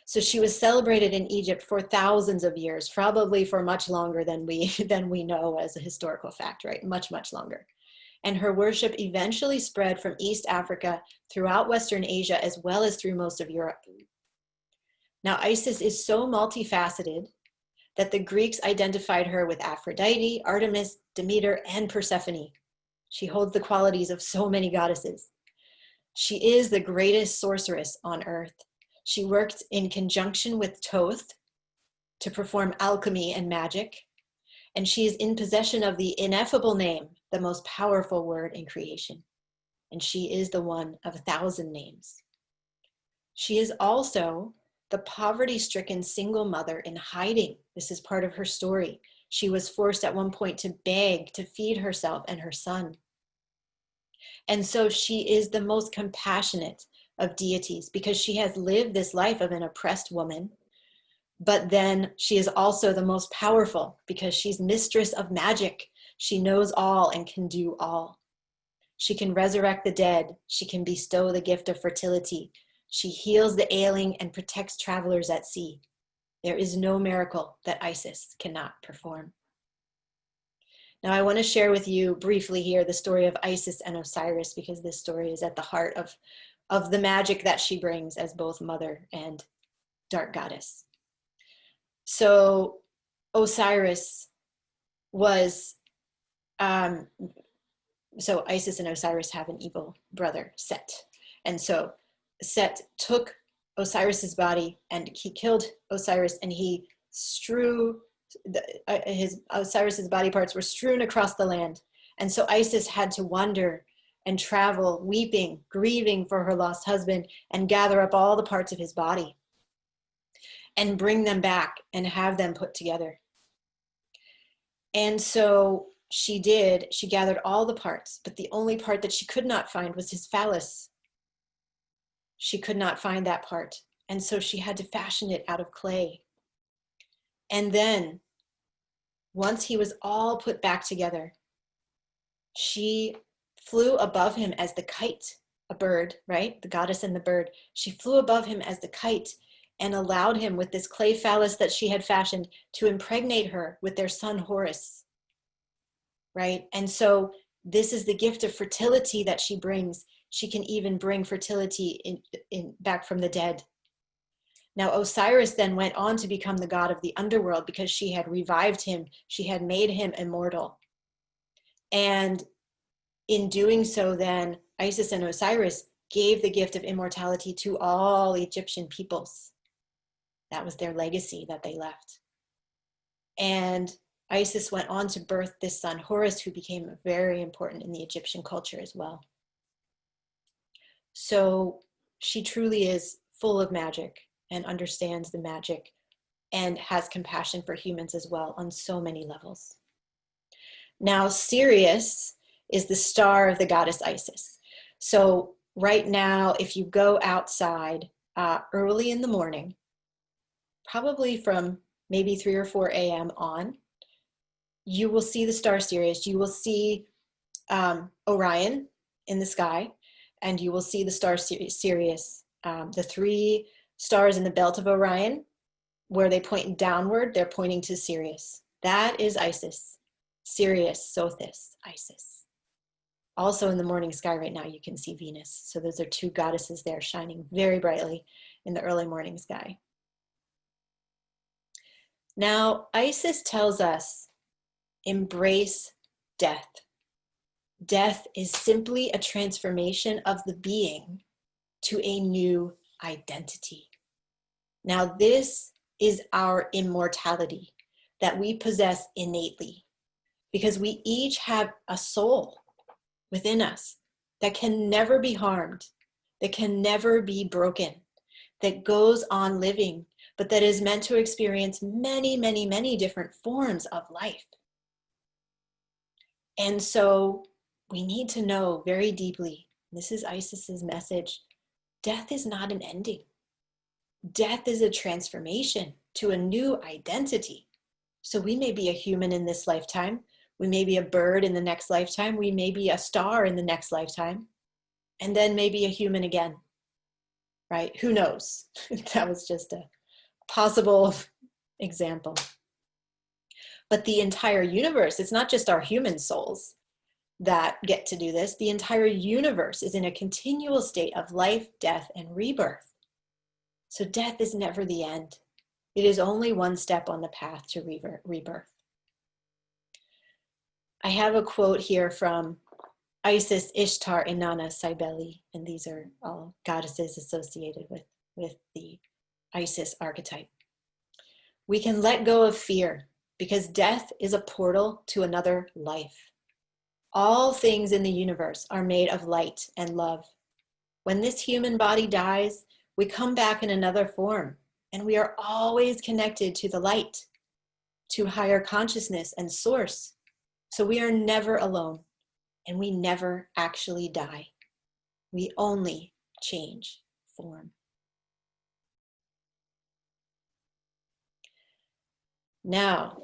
So she was celebrated in Egypt for thousands of years, probably for much longer than we know as a historical fact, right? Much, much longer. And her worship eventually spread from East Africa throughout Western Asia, as well as through most of Europe. Now, Isis is so multifaceted that the Greeks identified her with Aphrodite, Artemis, Demeter, and Persephone. She holds the qualities of so many goddesses. She is the greatest sorceress on earth. She worked in conjunction with Thoth to perform alchemy and magic, and she is in possession of the ineffable name, the most powerful word in creation. And she is the one of 1,000 names. She is also the poverty-stricken single mother in hiding. This is part of her story. She was forced at one point to beg to feed herself and her son. And so she is the most compassionate of deities because she has lived this life of an oppressed woman, but then she is also the most powerful because she's mistress of magic. She knows all and can do all. She can resurrect the dead. She can bestow the gift of fertility. She heals the ailing and protects travelers at sea. There is no miracle that Isis cannot perform. Now, I want to share with you briefly here the story of Isis and Osiris, because this story is at the heart of the magic that she brings as both mother and dark goddess. So Osiris was, so Isis and Osiris have an evil brother, Set. And so Set took Osiris's body and he killed Osiris, and he strew Osiris's body parts were strewn across the land. And so Isis had to wander and travel, weeping, grieving for her lost husband, and gather up all the parts of his body and bring them back and have them put together. And so she did. She gathered all the parts, but the only part that she could not find was his phallus. She could not find that part. And so she had to fashion it out of clay. And then, once he was all put back together, she flew above him as the kite, a bird, right? The goddess and the bird. She flew above him as the kite and allowed him, with this clay phallus that she had fashioned, to impregnate her with their son Horus, right? And so this is the gift of fertility that she brings. She can even bring fertility back from the dead. Now, Osiris then went on to become the god of the underworld because she had revived him. She had made him immortal. And in doing so, then Isis and Osiris gave the gift of immortality to all Egyptian peoples. That was their legacy that they left. And Isis went on to birth this son, Horus, who became very important in the Egyptian culture as well. So she truly is full of magic and understands the magic and has compassion for humans as well on so many levels. Now, Sirius is the star of the goddess Isis. So right now, if you go outside early in the morning, probably from maybe 3 or 4 a.m. on, you will see the star Sirius. You will see Orion in the sky, and you will see the star Sirius. The 3 stars in the belt of Orion, where they point downward, they're pointing to Sirius. That is Isis. Sirius, Sothis, Isis. Also in the morning sky right now, you can see Venus. So those are 2 goddesses there shining very brightly in the early morning sky. Now, Isis tells us, embrace death. Death is simply a transformation of the being to a new identity. Now, this is our immortality that we possess innately, because we each have a soul within us that can never be harmed, that can never be broken, that goes on living, but that is meant to experience many, many, many different forms of life. And so we need to know very deeply, this is Isis's message, death is not an ending. Death is a transformation to a new identity. So we may be a human in this lifetime. We may be a bird in the next lifetime. We may be a star in the next lifetime. And then maybe a human again, right? Who knows? That was just a possible example. But the entire universe, it's not just our human souls that get to do this. The entire universe is in a continual state of life, death, and rebirth. So death is never the end. It is only one step on the path to rebirth. I have a quote here from Isis, Ishtar, Inanna, Cybele, and these are all goddesses associated with the Isis archetype. We can let go of fear because death is a portal to another life. All things in the universe are made of light and love. When this human body dies, we come back in another form, and we are always connected to the light, to higher consciousness and source. So we are never alone, and we never actually die. We only change form. Now,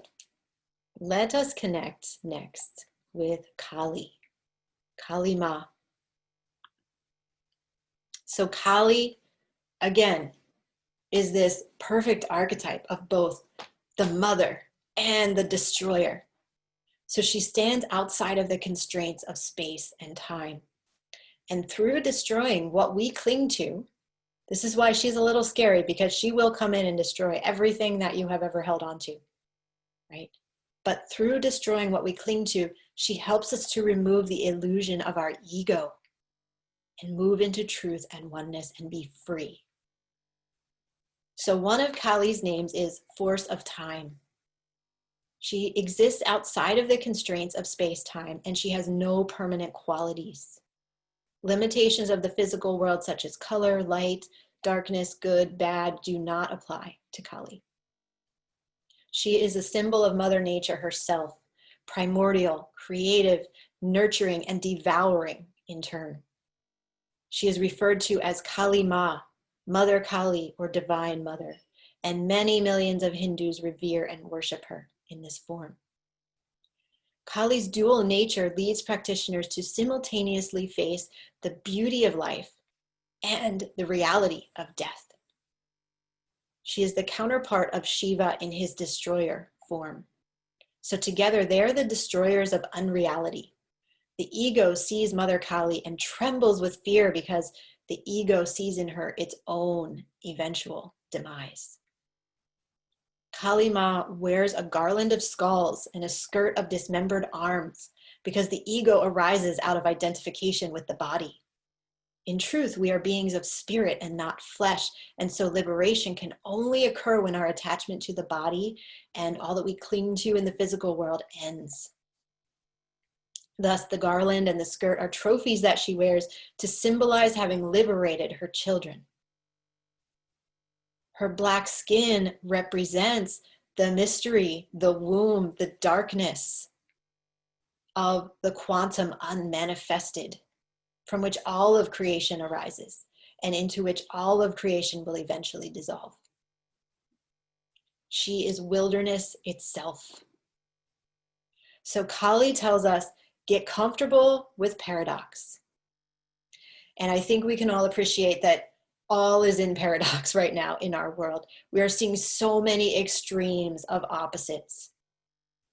let us connect next with Kali, Kali Ma. So Kali, again, is this perfect archetype of both the mother and the destroyer. So she stands outside of the constraints of space and time. And through destroying what we cling to, this is why she's a little scary, because she will come in and destroy everything that you have ever held on to, right? But through destroying what we cling to, she helps us to remove the illusion of our ego and move into truth and oneness and be free. So one of Kali's names is Force of Time. She exists outside of the constraints of space-time, and she has no permanent qualities. Limitations of the physical world, such as color, light, darkness, good, bad, do not apply to Kali. She is a symbol of Mother Nature herself, primordial, creative, nurturing, and devouring in turn. She is referred to as Kali Ma, Mother Kali, or Divine Mother, and many millions of Hindus revere and worship her in this form. Kali's dual nature leads practitioners to simultaneously face the beauty of life and the reality of death. She is the counterpart of Shiva in his destroyer form. So together, they're the destroyers of unreality, The ego sees Mother Kali and trembles with fear because the ego sees in her its own eventual demise. Kali Ma wears a garland of skulls and a skirt of dismembered arms because the ego arises out of identification with the body. In truth, we are beings of spirit and not flesh, and so liberation can only occur when our attachment to the body and all that we cling to in the physical world ends. Thus, the garland and the skirt are trophies that she wears to symbolize having liberated her children. Her black skin represents the mystery, the womb, the darkness of the quantum unmanifested, from which all of creation arises and into which all of creation will eventually dissolve. She is wilderness itself. So Kali tells us, get comfortable with paradox. And I think we can all appreciate that all is in paradox right now in our world. We are seeing so many extremes of opposites,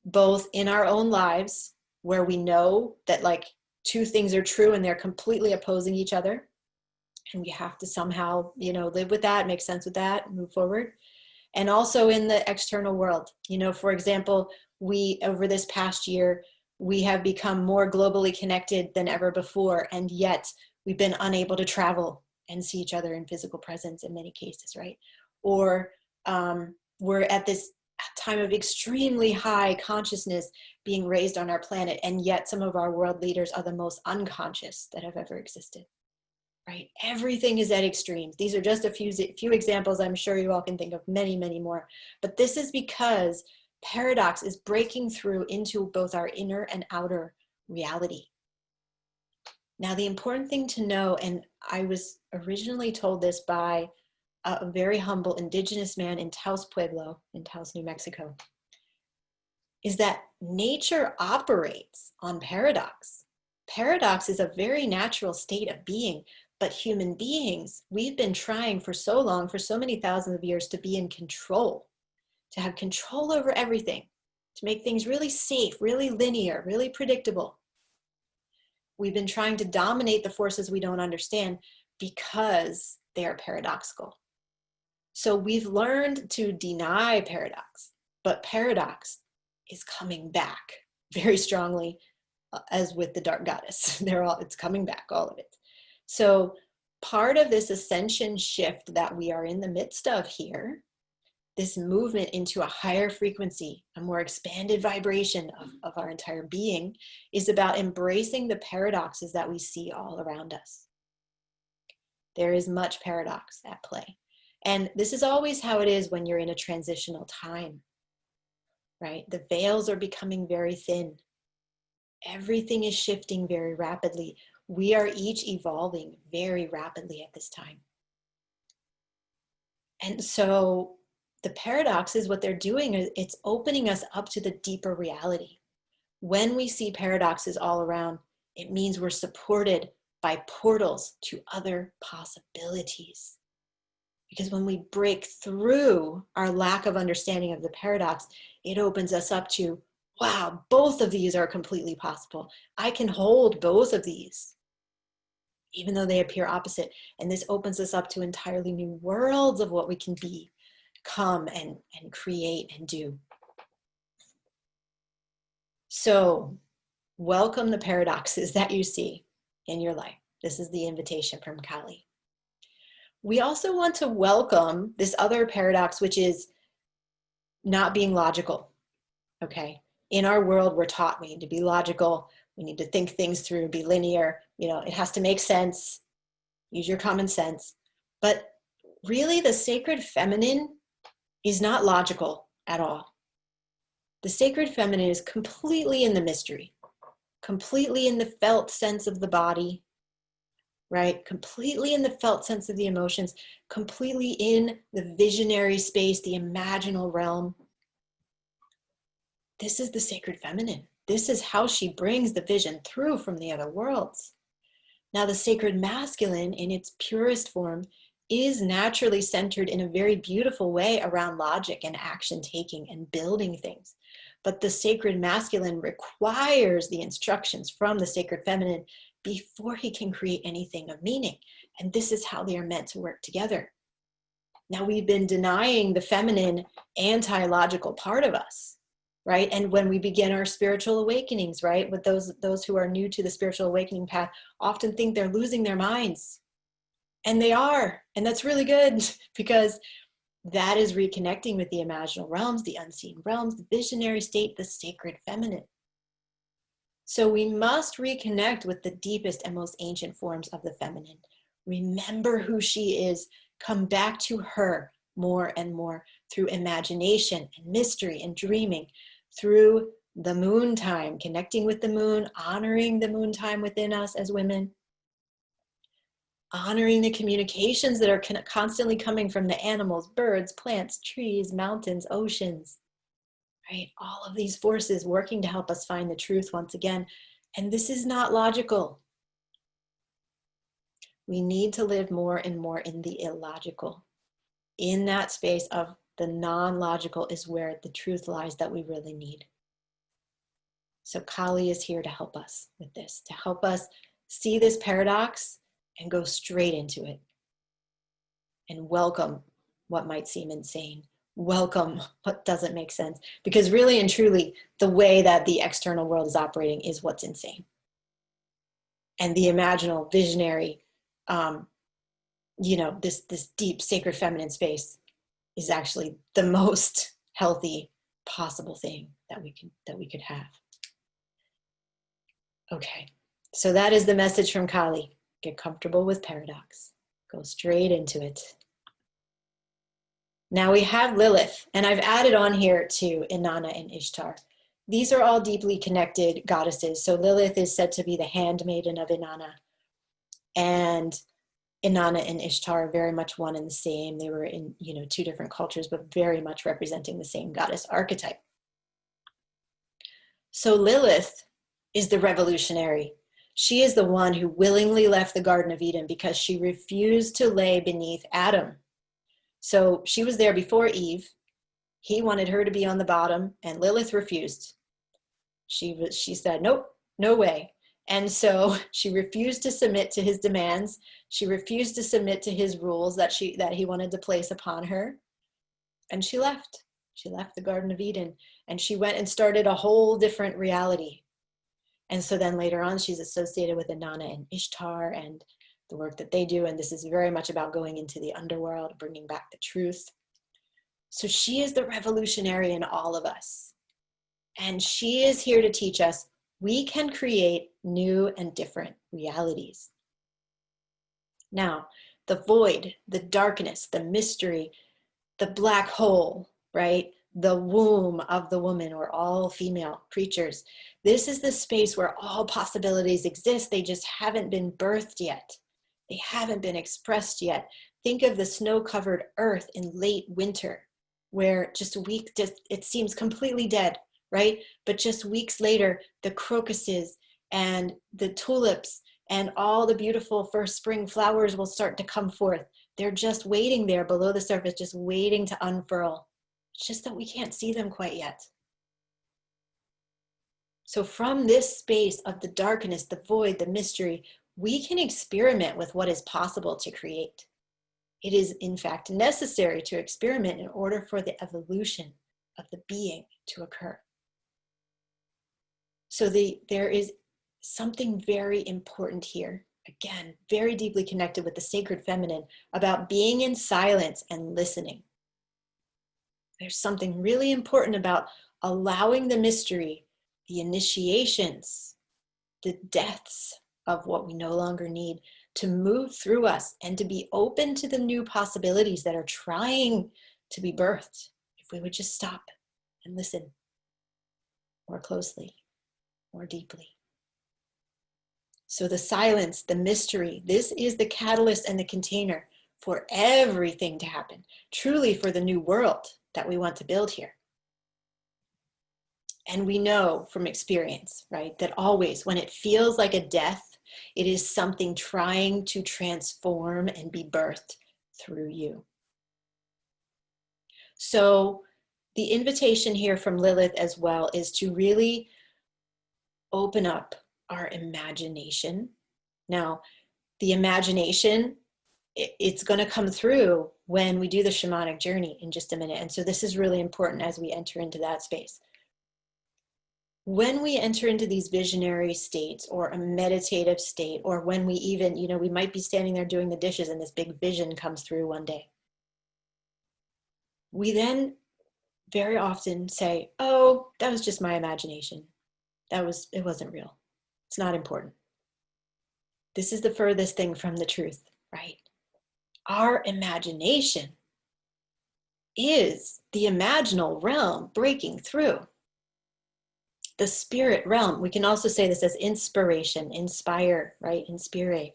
both in our own lives, where we know that like two things are true and they're completely opposing each other. And we have to somehow, live with that, make sense with that, move forward. And also in the external world, for example, over this past year, we have become more globally connected than ever before. And yet we've been unable to travel and see each other in physical presence in many cases, right? Or we're at this time of extremely high consciousness being raised on our planet, and yet some of our world leaders are the most unconscious that have ever existed, right? Everything is at extremes. These are just a few examples. I'm sure you all can think of many, many more. But this is because paradox is breaking through into both our inner and outer reality. Now, the important thing to know, and I was originally told this by a very humble indigenous man in Taos Pueblo, in Taos, New Mexico, is that nature operates on paradox. Paradox is a very natural state of being, but human beings, we've been trying for so long, for so many thousands of years, to be in control, to have control over everything, to make things really safe, really linear, really predictable. We've been trying to dominate the forces we don't understand because they are paradoxical. So we've learned to deny paradox, but paradox is coming back very strongly, as with the dark goddess. It's coming back, all of it. So part of this ascension shift that we are in the midst of here, this movement into a higher frequency, a more expanded vibration of our entire being, is about embracing the paradoxes that we see all around us. There is much paradox at play. And this is always how it is when you're in a transitional time, right? The veils are becoming very thin. Everything is shifting very rapidly. We are each evolving very rapidly at this time. And so the paradox is what they're doing, it's opening us up to the deeper reality. When we see paradoxes all around, it means we're supported by portals to other possibilities. Because when we break through our lack of understanding of the paradox, it opens us up to, wow, both of these are completely possible. I can hold both of these, even though they appear opposite. And this opens us up to entirely new worlds of what we can become and create and do. So welcome the paradoxes that you see in your life. This is the invitation from Kali. We also want to welcome this other paradox, which is not being logical, okay? In our world, we're taught we need to be logical. We need to think things through, be linear. It has to make sense. Use your common sense. But really, the sacred feminine is not logical at all. The sacred feminine is completely in the mystery, completely in the felt sense of the body, right? Completely in the felt sense of the emotions, completely in the visionary space, the imaginal realm. This is the sacred feminine. This is how she brings the vision through from the other worlds. Now, the sacred masculine in its purest form is naturally centered in a very beautiful way around logic and action taking and building things. but the sacred masculine requires the instructions from the sacred feminine before he can create anything of meaning. And this is how they are meant to work together. Now, we've been denying the feminine anti-logical part of us, right? And when we begin our spiritual awakenings, right, with those who are new to the spiritual awakening path often think they're losing their minds. And they are. And that's really good, because that is reconnecting with the imaginal realms, the unseen realms, the visionary state, the sacred feminine. So we must reconnect with the deepest and most ancient forms of the feminine. Remember who she is. Come back to her more and more through imagination and mystery and dreaming, through the moon time, connecting with the moon, honoring the moon time within us as women, honoring the communications that are constantly coming from the animals, birds, plants, trees, mountains, oceans, right? All of these forces working to help us find the truth once again. And this is not logical. We need to live more and more in the illogical. In that space of the non-logical is where the truth lies that we really need. So Kali is here to help us with this, to help us see this paradox and go straight into it. And welcome what might seem insane. Welcome what doesn't make sense. Because really and truly, the way that the external world is operating is what's insane. And the imaginal, visionary, this deep sacred feminine space is actually the most healthy possible thing that we could have. Okay, so that is the message from Kali. Get comfortable with paradox. Go straight into it. Now we have Lilith, and I've added on here to Inanna and Ishtar. These are all deeply connected goddesses. So Lilith is said to be the handmaiden of Inanna, and Inanna and Ishtar are very much one and the same. They were in, two different cultures, but very much representing the same goddess archetype. So Lilith is the revolutionary. She is the one who willingly left the Garden of Eden because she refused to lay beneath Adam. So she was there before Eve. He wanted her to be on the bottom, and Lilith refused. She said, nope, no way. And so she refused to submit to his demands. She refused to submit to his rules that he wanted to place upon her. And she left. She left the Garden of Eden, and she went and started a whole different reality. And so then later on, she's associated with Inanna and Ishtar and the work that they do. And this is very much about going into the underworld, bringing back the truth. So she is the revolutionary in all of us. And she is here to teach us we can create new and different realities. Now, the void, the darkness, the mystery, the black hole, right? The womb of the woman, or all female creatures. This is the space where all possibilities exist. They just haven't been birthed yet. They haven't been expressed yet. Think of the snow-covered earth in late winter, where it seems completely dead, right? But just weeks later, the crocuses and the tulips and all the beautiful first spring flowers will start to come forth. They're just waiting there below the surface, just waiting to unfurl. It's just that we can't see them quite yet. So from this space of the darkness, the void, the mystery, we can experiment with what is possible to create. It is, in fact, necessary to experiment in order for the evolution of the being to occur. So there is something very important here, again, very deeply connected with the sacred feminine, about being in silence and listening. There's something really important about allowing the mystery, the initiations, the deaths of what we no longer need to move through us and to be open to the new possibilities that are trying to be birthed. If we would just stop and listen more closely, more deeply. So the silence, the mystery, this is the catalyst and the container for everything to happen, truly for the new world that we want to build here. And we know from experience, right, that always when it feels like a death, it is something trying to transform and be birthed through you. So the invitation here from Lilith as well is to really open up our imagination. Now, the imagination, it's going to come through when we do the shamanic journey in just a minute. And so this is really important as we enter into that space. When we enter into these visionary states or a meditative state, or when we even, we might be standing there doing the dishes and this big vision comes through one day. We then very often say, oh, that was just my imagination. It wasn't real. It's not important. This is the furthest thing from the truth, right? Our imagination is the imaginal realm breaking through. The spirit realm, we can also say this as inspiration, inspire, right? Inspire.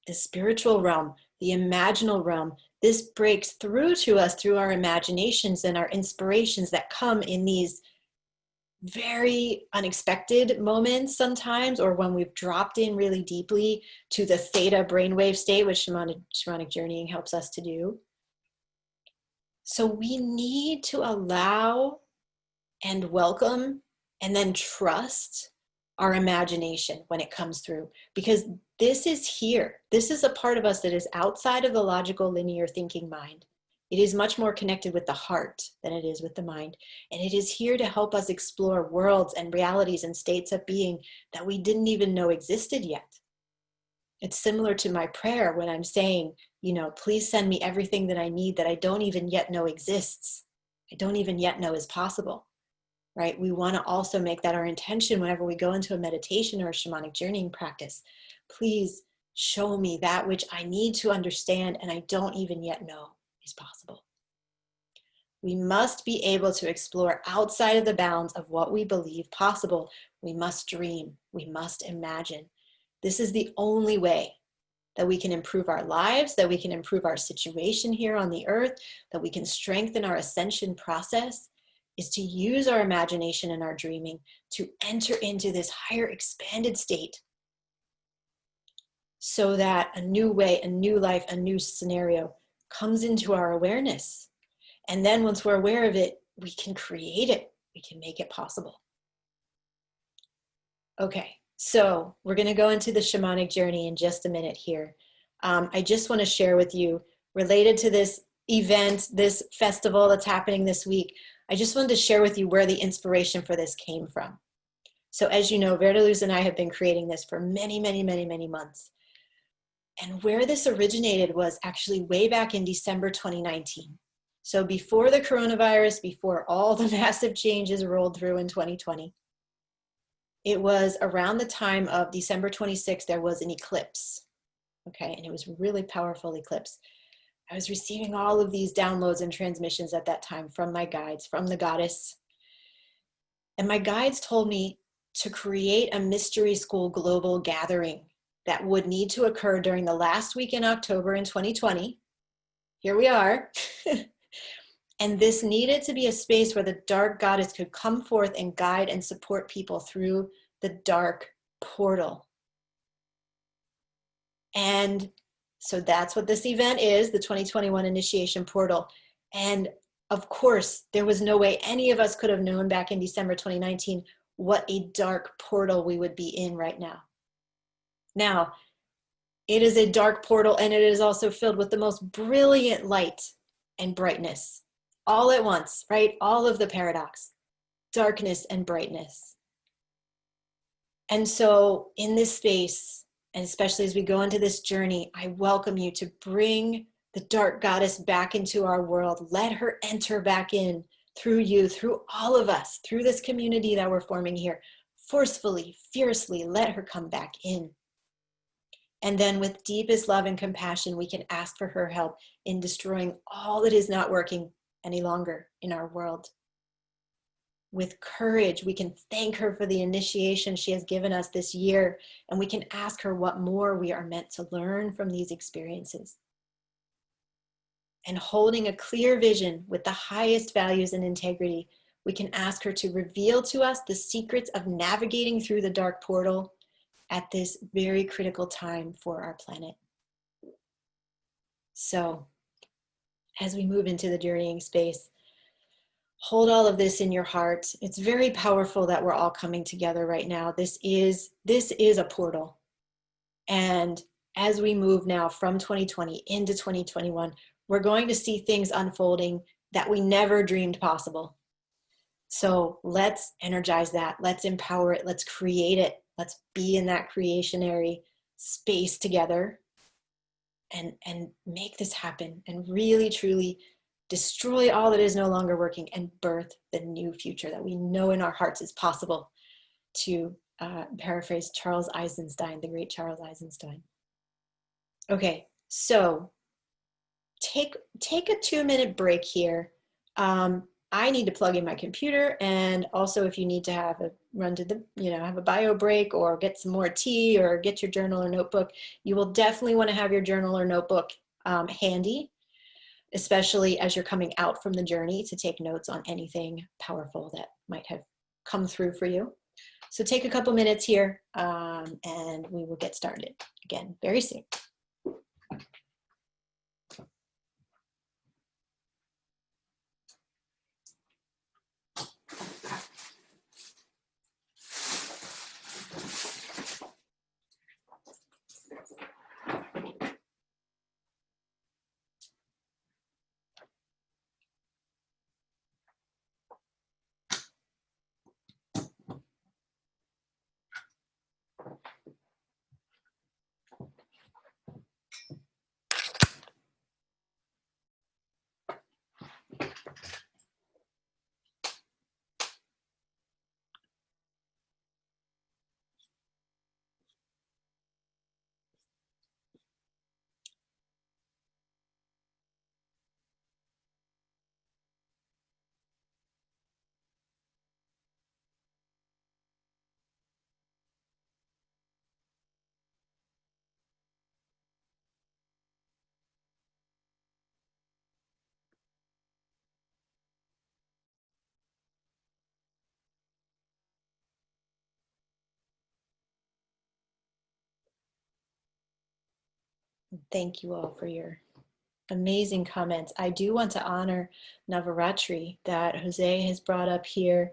The spiritual realm, the imaginal realm, this breaks through to us through our imaginations and our inspirations that come in these very unexpected moments sometimes, or when we've dropped in really deeply to the theta brainwave state, which shamanic journeying helps us to do. So we need to allow and welcome and then trust our imagination when it comes through, because this is here. This is a part of us that is outside of the logical, linear thinking mind. It is much more connected with the heart than it is with the mind. And it is here to help us explore worlds and realities and states of being that we didn't even know existed yet. It's similar to my prayer when I'm saying, please send me everything that I need that I don't even yet know exists. I don't even yet know is possible. Right? We want to also make that our intention whenever we go into a meditation or a shamanic journeying practice. Please show me that which I need to understand and I don't even yet know is possible. We must be able to explore outside of the bounds of what we believe possible. We must dream. We must imagine. This is the only way that we can improve our lives, that we can improve our situation here on the earth, that we can strengthen our ascension process, is to use our imagination and our dreaming to enter into this higher expanded state so that a new way, a new life, a new scenario comes into our awareness. And then once we're aware of it, we can create it. We can make it possible. Okay, so we're going to go into the shamanic journey in just a minute here. I just want to share with you, related to this event, this festival that's happening this week, I just wanted to share with you where the inspiration for this came from. So as you know, Verdeluz and I have been creating this for many, many, many, many months. And where this originated was actually way back in December 2019. So before the coronavirus, before all the massive changes rolled through in 2020, it was around the time of December 26th, there was an eclipse. Okay, and it was a really powerful eclipse. I was receiving all of these downloads and transmissions at that time from my guides, from the goddess. And my guides told me to create a mystery school global gathering that would need to occur during the last week in October in 2020. Here we are. And this needed to be a space where the dark goddess could come forth and guide and support people through the dark portal. And so that's what this event is, the 2021 Initiation Portal. And of course, there was no way any of us could have known back in December 2019 what a dark portal we would be in right now. Now, it is a dark portal and it is also filled with the most brilliant light and brightness all at once, right? All of the paradox, darkness and brightness. And so in this space, and especially as we go into this journey, I welcome you to bring the dark goddess back into our world. Let her enter back in through you, through all of us, through this community that we're forming here. Forcefully, fiercely, let her come back in. And then with deepest love and compassion, we can ask for her help in destroying all that is not working any longer in our world. With courage, we can thank her for the initiation she has given us this year, and we can ask her what more we are meant to learn from these experiences. And holding a clear vision with the highest values and integrity, we can ask her to reveal to us the secrets of navigating through the dark portal at this very critical time for our planet. So, as we move into the journeying space, hold all of this in your heart. It's very powerful that we're all coming together right now. This is a portal. And as we move now from 2020 into 2021, we're going to see things unfolding that we never dreamed possible. So let's energize that. Let's empower it. Let's create it. Let's be in that creationary space together and make this happen and really, truly destroy all that is no longer working and birth the new future that we know in our hearts is possible, to paraphrase Charles Eisenstein, the great Charles Eisenstein. Okay, so take a 2-minute break here. I need to plug in my computer, and also if you need to have a run to the, have a bio break or get some more tea or get your journal or notebook, you will definitely want to have your journal or notebook handy, especially as you're coming out from the journey, to take notes on anything powerful that might have come through for you. So take a couple minutes here, and we will get started again very soon. Thank you all for your amazing comments. I do want to honor Navaratri that Jose has brought up here.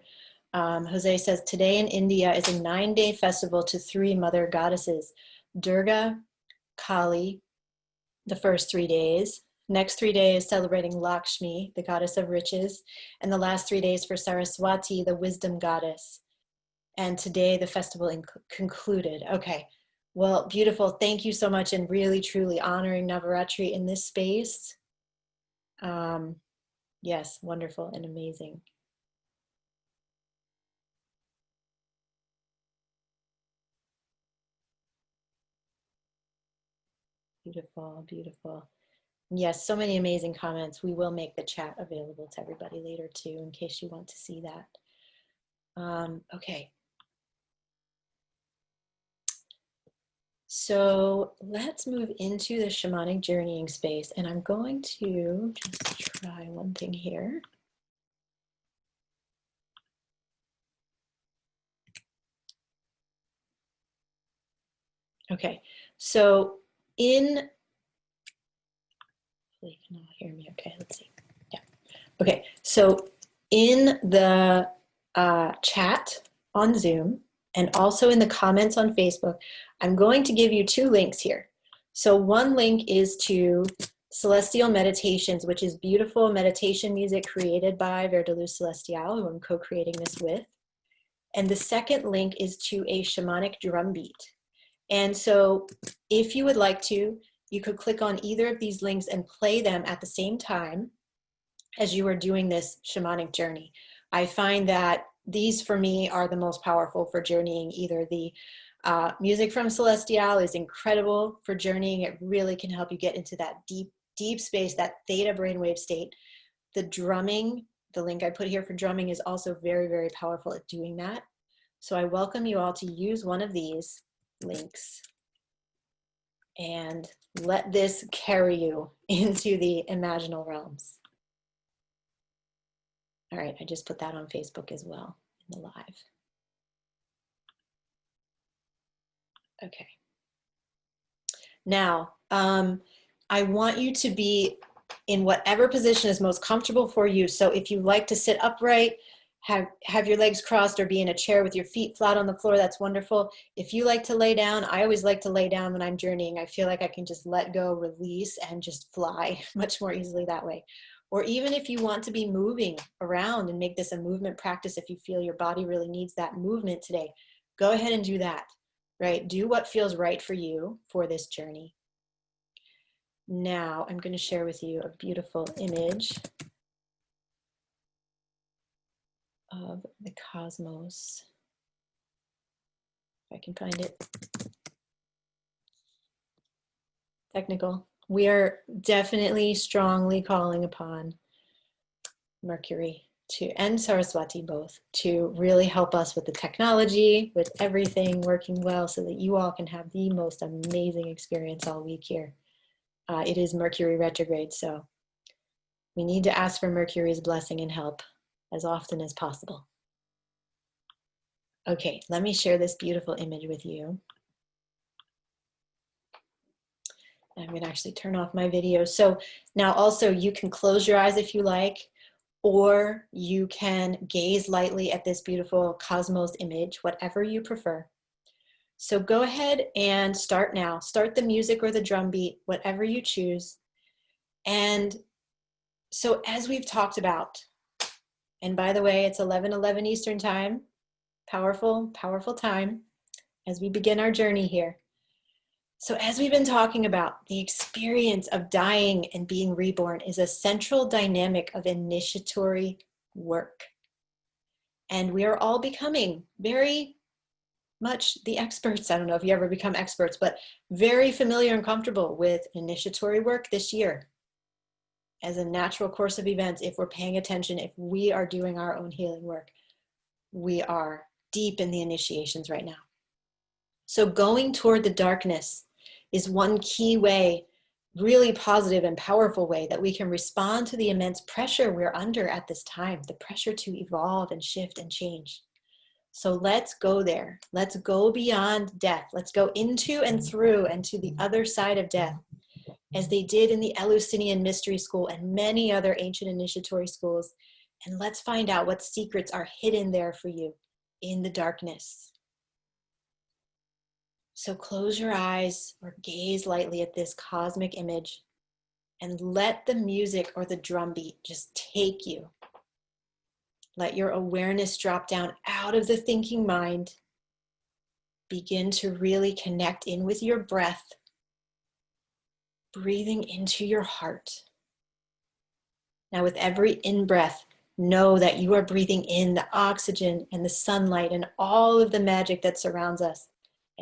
Jose says, today in India is a 9-day festival to 3 mother goddesses, Durga, Kali, the first 3 days. Next 3 days celebrating Lakshmi, the goddess of riches, and the last 3 days for Saraswati, the wisdom goddess. And today the festival concluded. Okay. Well, beautiful. Thank you so much, and really, truly honoring Navaratri in this space. Yes, wonderful and amazing. Beautiful, beautiful. Yes, so many amazing comments. We will make the chat available to everybody later too, in case you want to see that. Okay. So let's move into the shamanic journeying space, and I'm going to just try one thing here. Okay, so you can all hear me okay, let's see. Yeah, okay, so in the chat on Zoom and also in the comments on Facebook, I'm going to give you 2 links here. So one link is to Celestial Meditations, which is beautiful meditation music created by Verdelus Celestial, who I'm co-creating this with. And the second link is to a shamanic drum beat. And so if you would like to, you could click on either of these links and play them at the same time as you are doing this shamanic journey. I find that these for me are the most powerful for journeying. Either the music from Celestial is incredible for journeying. It really can help you get into that deep, deep space, that theta brainwave state. The drumming, the link I put here for drumming, is also very, very powerful at doing that. So I welcome you all to use one of these links and let this carry you into the imaginal realms. All right, I just put that on Facebook as well in the live. Okay. Now, I want you to be in whatever position is most comfortable for you. So if you like to sit upright, have your legs crossed, or be in a chair with your feet flat on the floor, that's wonderful. If you like to lay down, I always like to lay down when I'm journeying. I feel like I can just let go, release, and just fly much more easily that way. Or even if you want to be moving around and make this a movement practice, if you feel your body really needs that movement today, go ahead and do that, right? Do what feels right for you for this journey. Now I'm going to share with you a beautiful image of the cosmos. If I can find it. Technical. We are definitely strongly calling upon Mercury and Saraswati both to really help us with the technology, with everything working well, so that you all can have the most amazing experience all week here. It is Mercury retrograde, so we need to ask for Mercury's blessing and help as often as possible. Okay, let me share this beautiful image with you. I'm going to actually turn off my video. So now also you can close your eyes if you like, or you can gaze lightly at this beautiful cosmos image, whatever you prefer. So go ahead and start now. Start the music or the drum beat, whatever you choose. And so as we've talked about, and by the way, it's 11:11 Eastern time, powerful, powerful time as we begin our journey here. So as we've been talking about, the experience of dying and being reborn is a central dynamic of initiatory work. And we are all becoming very much the experts. I don't know if you ever become experts, but very familiar and comfortable with initiatory work this year as a natural course of events. If we're paying attention, if we are doing our own healing work, we are deep in the initiations right now. So going toward the darkness is one key way, really positive and powerful way, that we can respond to the immense pressure we're under at this time, the pressure to evolve and shift and change. So let's go there. Let's go beyond death. Let's go into and through and to the other side of death, as they did in the Eleusinian Mystery School and many other ancient initiatory schools. And let's find out what secrets are hidden there for you in the darkness. So close your eyes or gaze lightly at this cosmic image and let the music or the drum beat just take you. Let your awareness drop down out of the thinking mind. Begin to really connect in with your breath, breathing into your heart. Now with every in-breath, know that you are breathing in the oxygen and the sunlight and all of the magic that surrounds us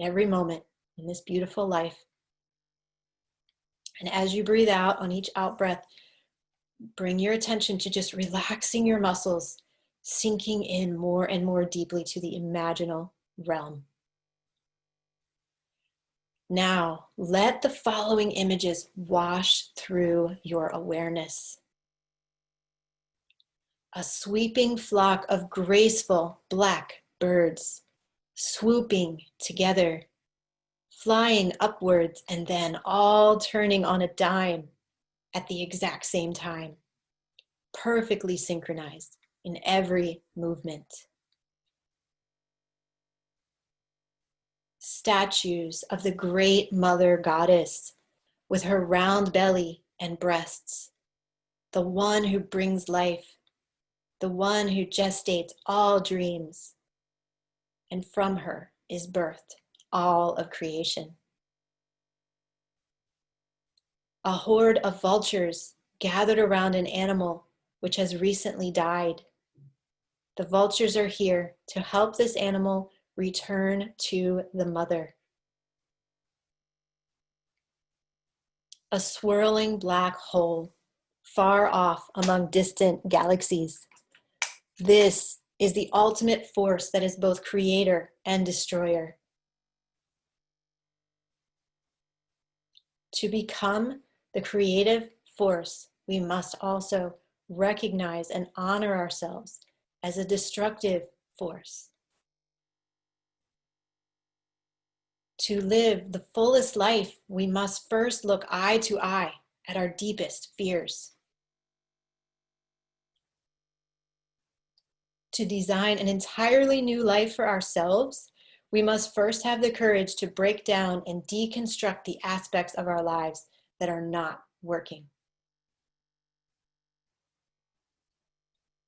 every moment in this beautiful life. And as you breathe out on each out breath, bring your attention to just relaxing your muscles, sinking in more and more deeply to the imaginal realm. Now, let the following images wash through your awareness. A sweeping flock of graceful black birds, swooping together, flying upwards, and then all turning on a dime at the exact same time, perfectly synchronized in every movement. Statues of the great mother goddess with her round belly and breasts, the one who brings life, the one who gestates all dreams, and from her is birthed all of creation. A horde of vultures gathered around an animal which has recently died. The vultures are here to help this animal return to the mother. A swirling black hole far off among distant galaxies. This is the ultimate force that is both creator and destroyer. To become the creative force, we must also recognize and honor ourselves as a destructive force. To live the fullest life, we must first look eye to eye at our deepest fears. To design an entirely new life for ourselves, we must first have the courage to break down and deconstruct the aspects of our lives that are not working.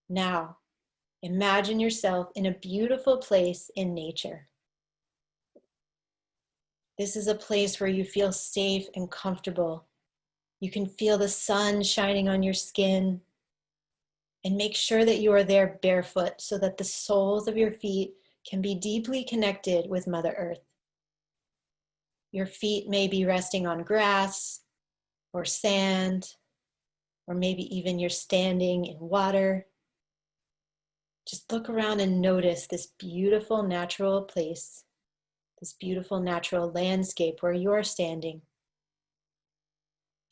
Now, imagine yourself in a beautiful place in nature. This is a place where you feel safe and comfortable. You can feel the sun shining on your skin. And make sure that you are there barefoot so that the soles of your feet can be deeply connected with Mother Earth. Your feet may be resting on grass or sand, or maybe even you're standing in water. Just look around and notice this beautiful natural place, this beautiful natural landscape where you are standing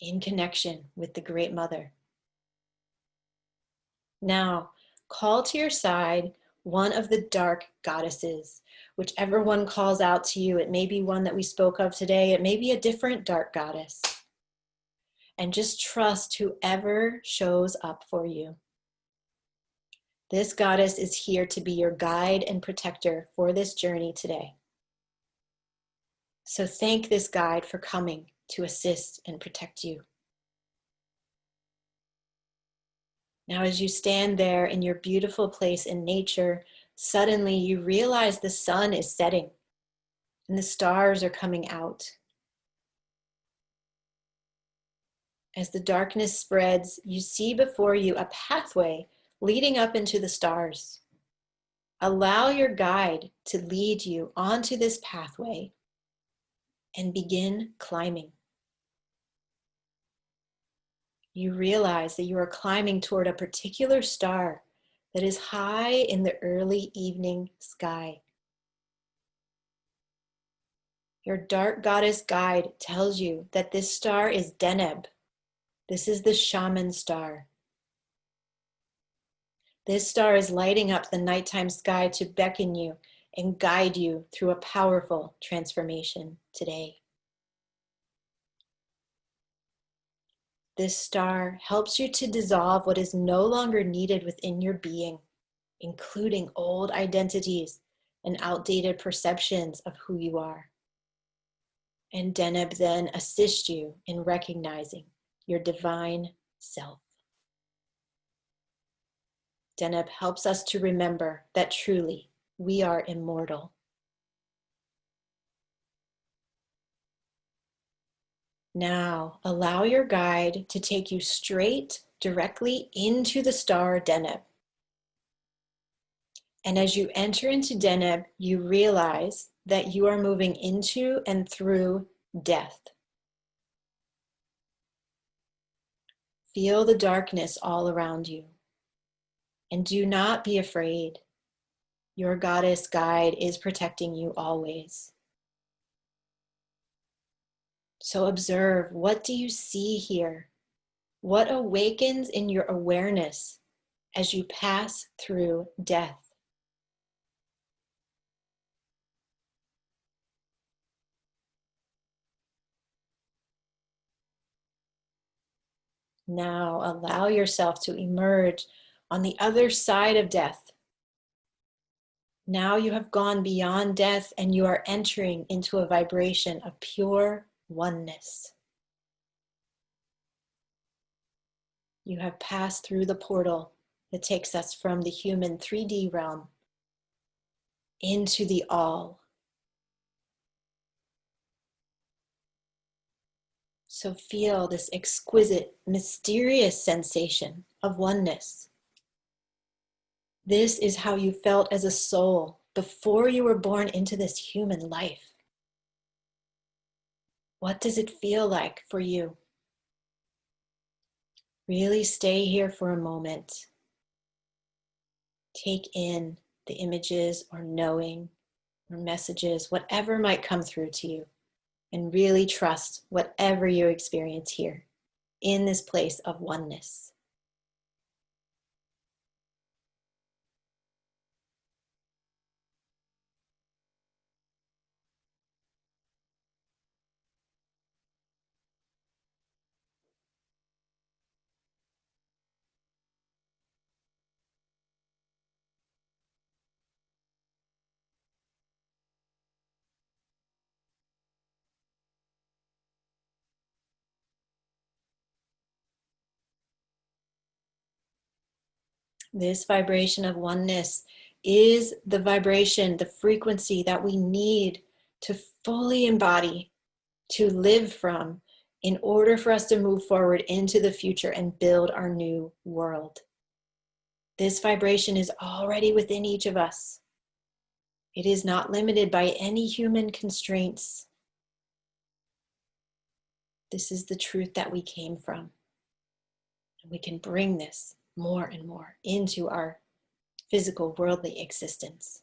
in connection with the Great Mother. Now, call to your side one of the dark goddesses, whichever one calls out to you. It may be one that we spoke of today. It may be a different dark goddess. And just trust whoever shows up for you. This goddess is here to be your guide and protector for this journey today. So thank this guide for coming to assist and protect you. Now, as you stand there in your beautiful place in nature, suddenly you realize the sun is setting and the stars are coming out. As the darkness spreads, you see before you a pathway leading up into the stars. Allow your guide to lead you onto this pathway and begin climbing. You realize that you are climbing toward a particular star that is high in the early evening sky. Your dark goddess guide tells you that this star is Deneb. This is the Shaman Star. This star is lighting up the nighttime sky to beckon you and guide you through a powerful transformation today. This star helps you to dissolve what is no longer needed within your being, including old identities and outdated perceptions of who you are. And Deneb then assists you in recognizing your divine self. Deneb helps us to remember that truly we are immortal. Now, allow your guide to take you straight, directly into the star Deneb. And as you enter into Deneb, you realize that you are moving into and through death. Feel the darkness all around you. And do not be afraid. Your goddess guide is protecting you always. So observe, what do you see here? What awakens in your awareness as you pass through death? Now allow yourself to emerge on the other side of death. Now you have gone beyond death and you are entering into a vibration of pure oneness. You have passed through the portal that takes us from the human 3D realm into the all. So feel this exquisite, mysterious sensation of oneness. This is how you felt as a soul before you were born into this human life. What does it feel like for you? Really stay here for a moment. Take in the images or knowing or messages, whatever might come through to you, and really trust whatever you experience here in this place of oneness. This vibration of oneness is the vibration, the frequency that we need to fully embody, to live from, in order for us to move forward into the future and build our new world. This vibration is already within each of us. It is not limited by any human constraints. This is the truth that we came from. And we can bring this more and more into our physical, worldly existence.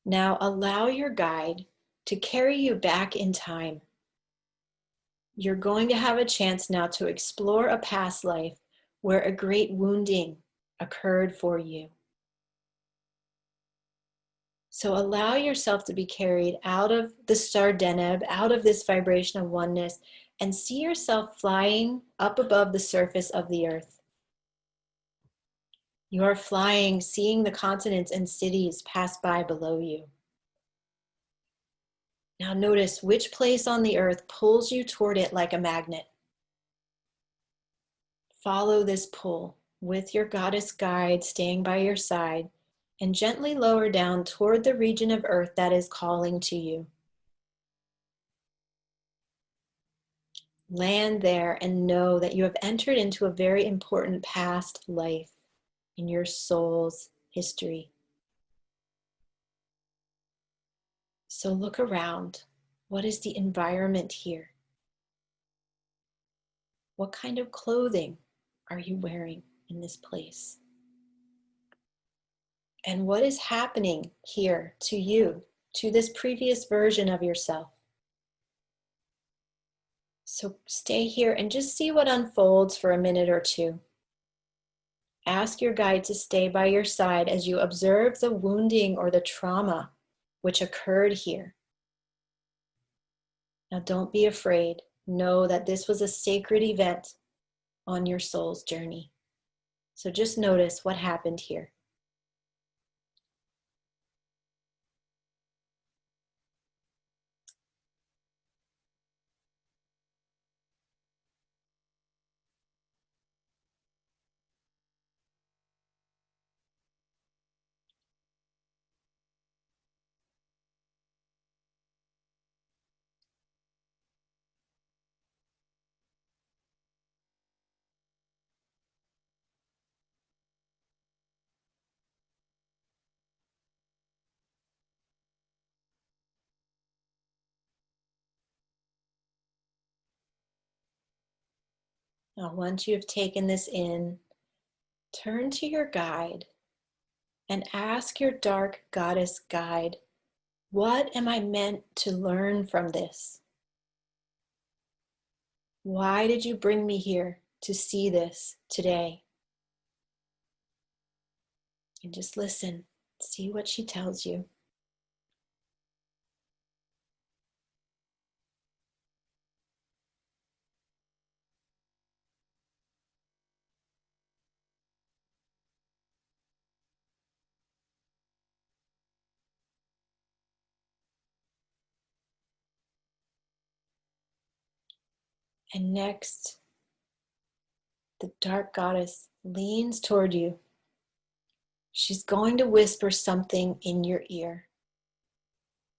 Now allow your guide to carry you back in time. You're going to have a chance now to explore a past life where a great wounding occurred for you. So allow yourself to be carried out of the star Deneb, out of this vibration of oneness, and see yourself flying up above the surface of the earth. You are flying, seeing the continents and cities pass by below you. Now notice which place on the earth pulls you toward it like a magnet. Follow this pull with your goddess guide staying by your side, and gently lower down toward the region of earth that is calling to you. Land there and know that you have entered into a very important past life in your soul's history. So look around. What is the environment here? What kind of clothing are you wearing in this place? And what is happening here to you, to this previous version of yourself? So stay here and just see what unfolds for a minute or two. Ask your guide to stay by your side as you observe the wounding or the trauma which occurred here. Now don't be afraid. Know that this was a sacred event on your soul's journey. So just notice what happened here. Now, once you have taken this in, turn to your guide and ask your dark goddess guide, what am I meant to learn from this? Why did you bring me here to see this today? And just listen, see what she tells you. And next, the dark goddess leans toward you. She's going to whisper something in your ear.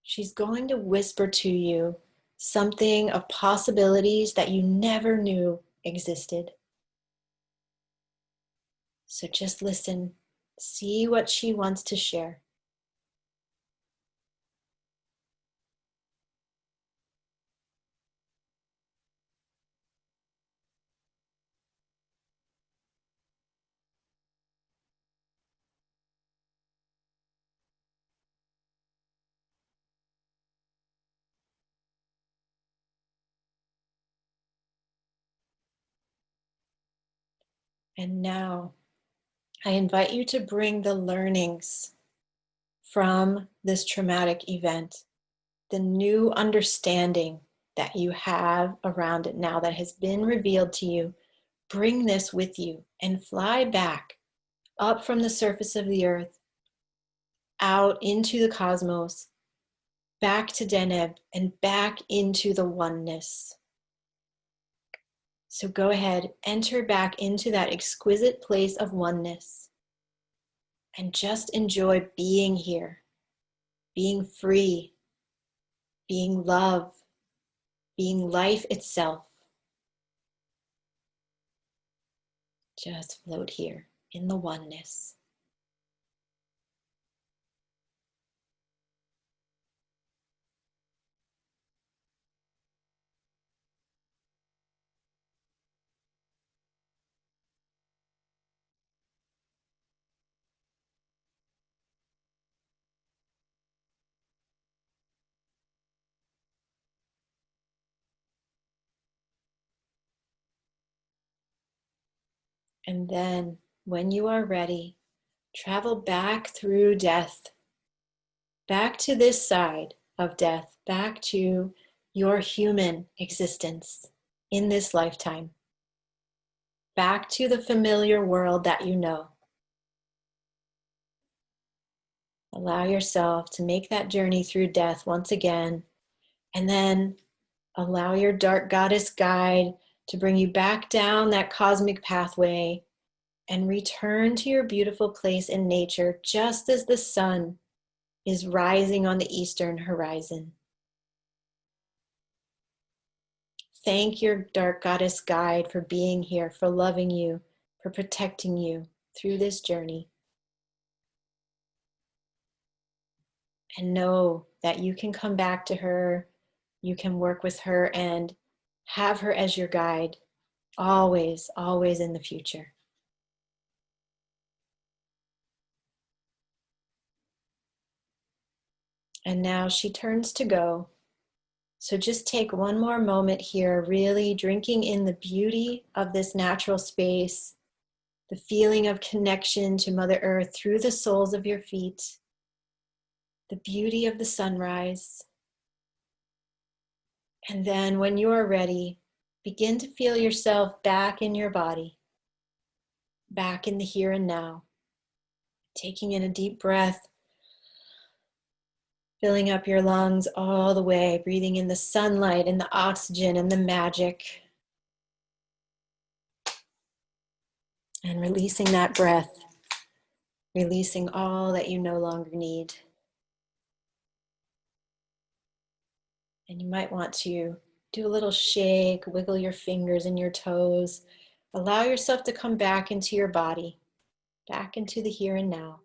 She's going to whisper to you something of possibilities that you never knew existed. So just listen, see what she wants to share. And now I invite you to bring the learnings from this traumatic event, the new understanding that you have around it now that has been revealed to you. Bring this with you and fly back up from the surface of the earth, out into the cosmos, back to Deneb, and back into the oneness. So go ahead, enter back into that exquisite place of oneness and just enjoy being here, being free, being love, being life itself. Just float here in the oneness. And then, when you are ready, travel back through death, back to this side of death, back to your human existence in this lifetime, back to the familiar world that you know. Allow yourself to make that journey through death once again, and then allow your dark goddess guide to bring you back down that cosmic pathway and return to your beautiful place in nature just as the sun is rising on the eastern horizon. Thank your dark goddess guide for being here, for loving you, for protecting you through this journey. And know that you can come back to her, you can work with her and have her as your guide, always, always in the future. And now she turns to go. So just take one more moment here, really drinking in the beauty of this natural space, the feeling of connection to Mother Earth through the soles of your feet, the beauty of the sunrise. And then when you are ready, begin to feel yourself back in your body, back in the here and now, taking in a deep breath, filling up your lungs all the way, breathing in the sunlight and the oxygen and the magic. And releasing that breath, releasing all that you no longer need. And you might want to do a little shake, wiggle your fingers and your toes. Allow yourself to come back into your body, back into the here and now.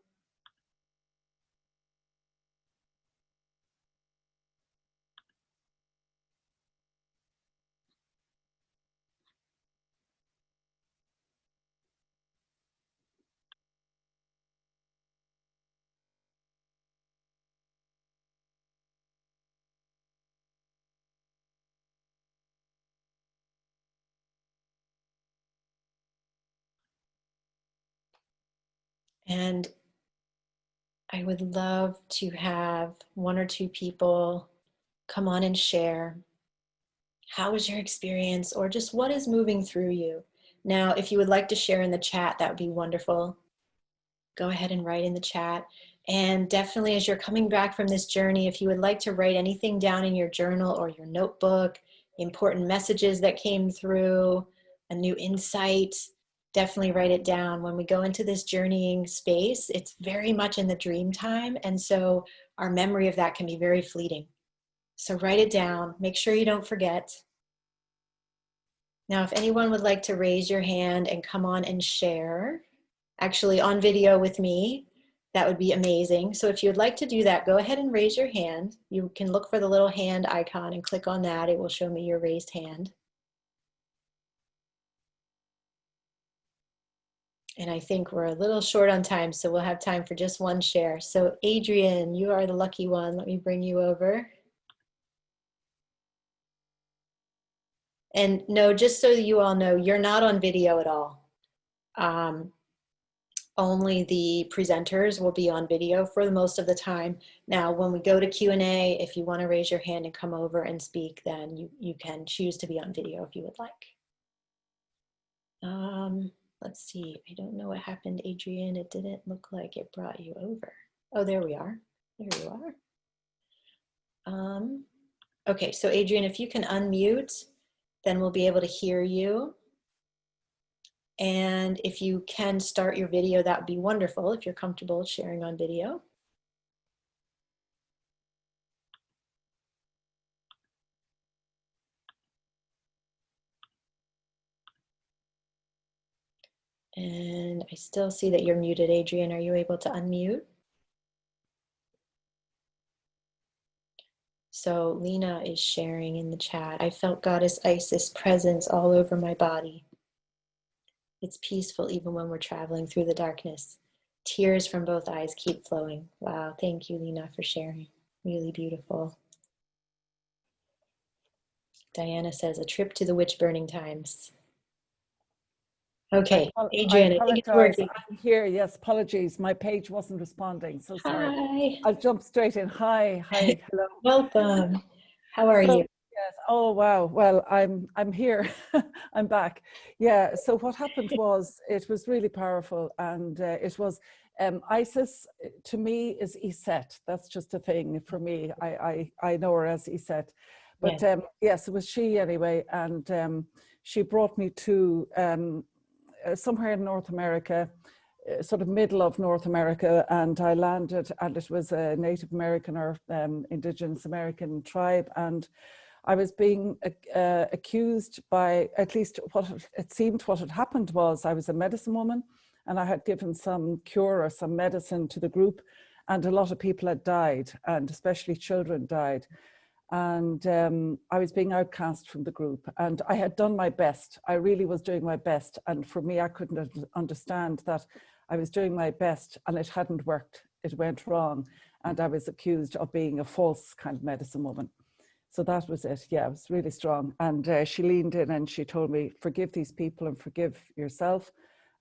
And I would love to have one or two people come on and share. How was your experience, or just what is moving through you? Now, if you would like to share in the chat, that would be wonderful. Go ahead and write in the chat. And definitely as you're coming back from this journey, if you would like to write anything down in your journal or your notebook, important messages that came through, a new insight, definitely write it down. When we go into this journeying space, it's very much in the dream time. And so our memory of that can be very fleeting. So write it down, make sure you don't forget. Now, if anyone would like to raise your hand and come on and share, actually on video with me, that would be amazing. So if you'd like to do that, go ahead and raise your hand. You can look for the little hand icon and click on that. It will show me your raised hand. And I think we're a little short on time, so we'll have time for just one share. So Adrian, you are the lucky one. Let me bring you over. And no, just so you all know, you're not on video at all. Only the presenters will be on video for the most of the time. Now, when we go to Q&A, if you want to raise your hand and come over and speak, then you can choose to be on video if you would like. Let's see, I don't know what happened, Adrian. It didn't look like it brought you over. Oh, there we are. There you are. Okay, so Adrian, if you can unmute, then we'll be able to hear you. And if you can start your video, that would be wonderful if you're comfortable sharing on video. And I still see that you're muted, Adrian. Are you able to unmute? So Lena is sharing in the chat. I felt Goddess Isis presence all over my body. It's peaceful even when we're traveling through the darkness. Tears from both eyes keep flowing. Wow, thank you, Lena, for sharing. Really beautiful. Diana says, a trip to the witch burning times. Okay, Adrian, I think it's working. I'm here. Yes, apologies. My page wasn't responding. So sorry. Hi. I'll jump straight in. Hi. Hello. Welcome. How are you? Yes. Oh wow. Well, I'm here. I'm back. Yeah. So what happened was it was really powerful, and it was Isis to me is Iset. That's just a thing for me. I know her as Iset, but yes, it was she anyway, and she brought me to somewhere in North America, sort of middle of North America, and I landed, and it was a Native American or Indigenous American tribe, and I was being accused by, at least what it seemed what had happened was, I was a medicine woman, and I had given some cure or some medicine to the group, and a lot of people had died, and especially children died. And I was being outcast from the group, and I had done my best. I really was doing my best, and for me, I couldn't understand that I was doing my best and it hadn't worked. It went wrong, and I was accused of being a false kind of medicine woman. So that was it. Yeah, it was really strong. And she leaned in and she told me, forgive these people and forgive yourself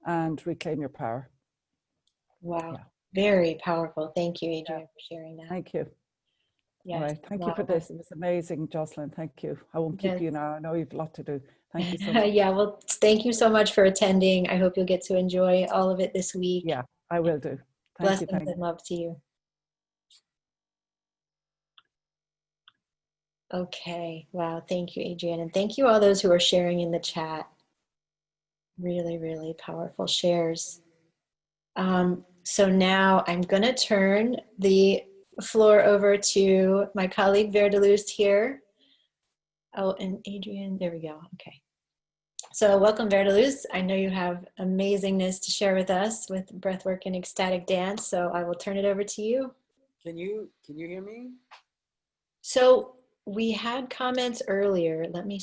and reclaim your power. Wow, yeah. Very powerful. Thank you, Adrian, for sharing that. Thank you. Yes. All right. Thank you for this. It was amazing, Jocelyn. Thank you. I won't keep you now. I know you've a lot to do. Thank you so much. Yeah, well, thank you so much for attending. I hope you'll get to enjoy all of it this week. Yeah, I will do. Blessings and love to you. Okay. Wow. Thank you, Adrian. And thank you all those who are sharing in the chat. Really, really powerful shares. So now I'm going to turn the floor over to my colleague Verdelust here. Oh, and Adrian, there we go. Okay. So welcome, Verdelust. I know you have amazingness to share with us with breathwork and ecstatic dance. So I will turn it over to you. Can you hear me? So we had comments earlier. Let me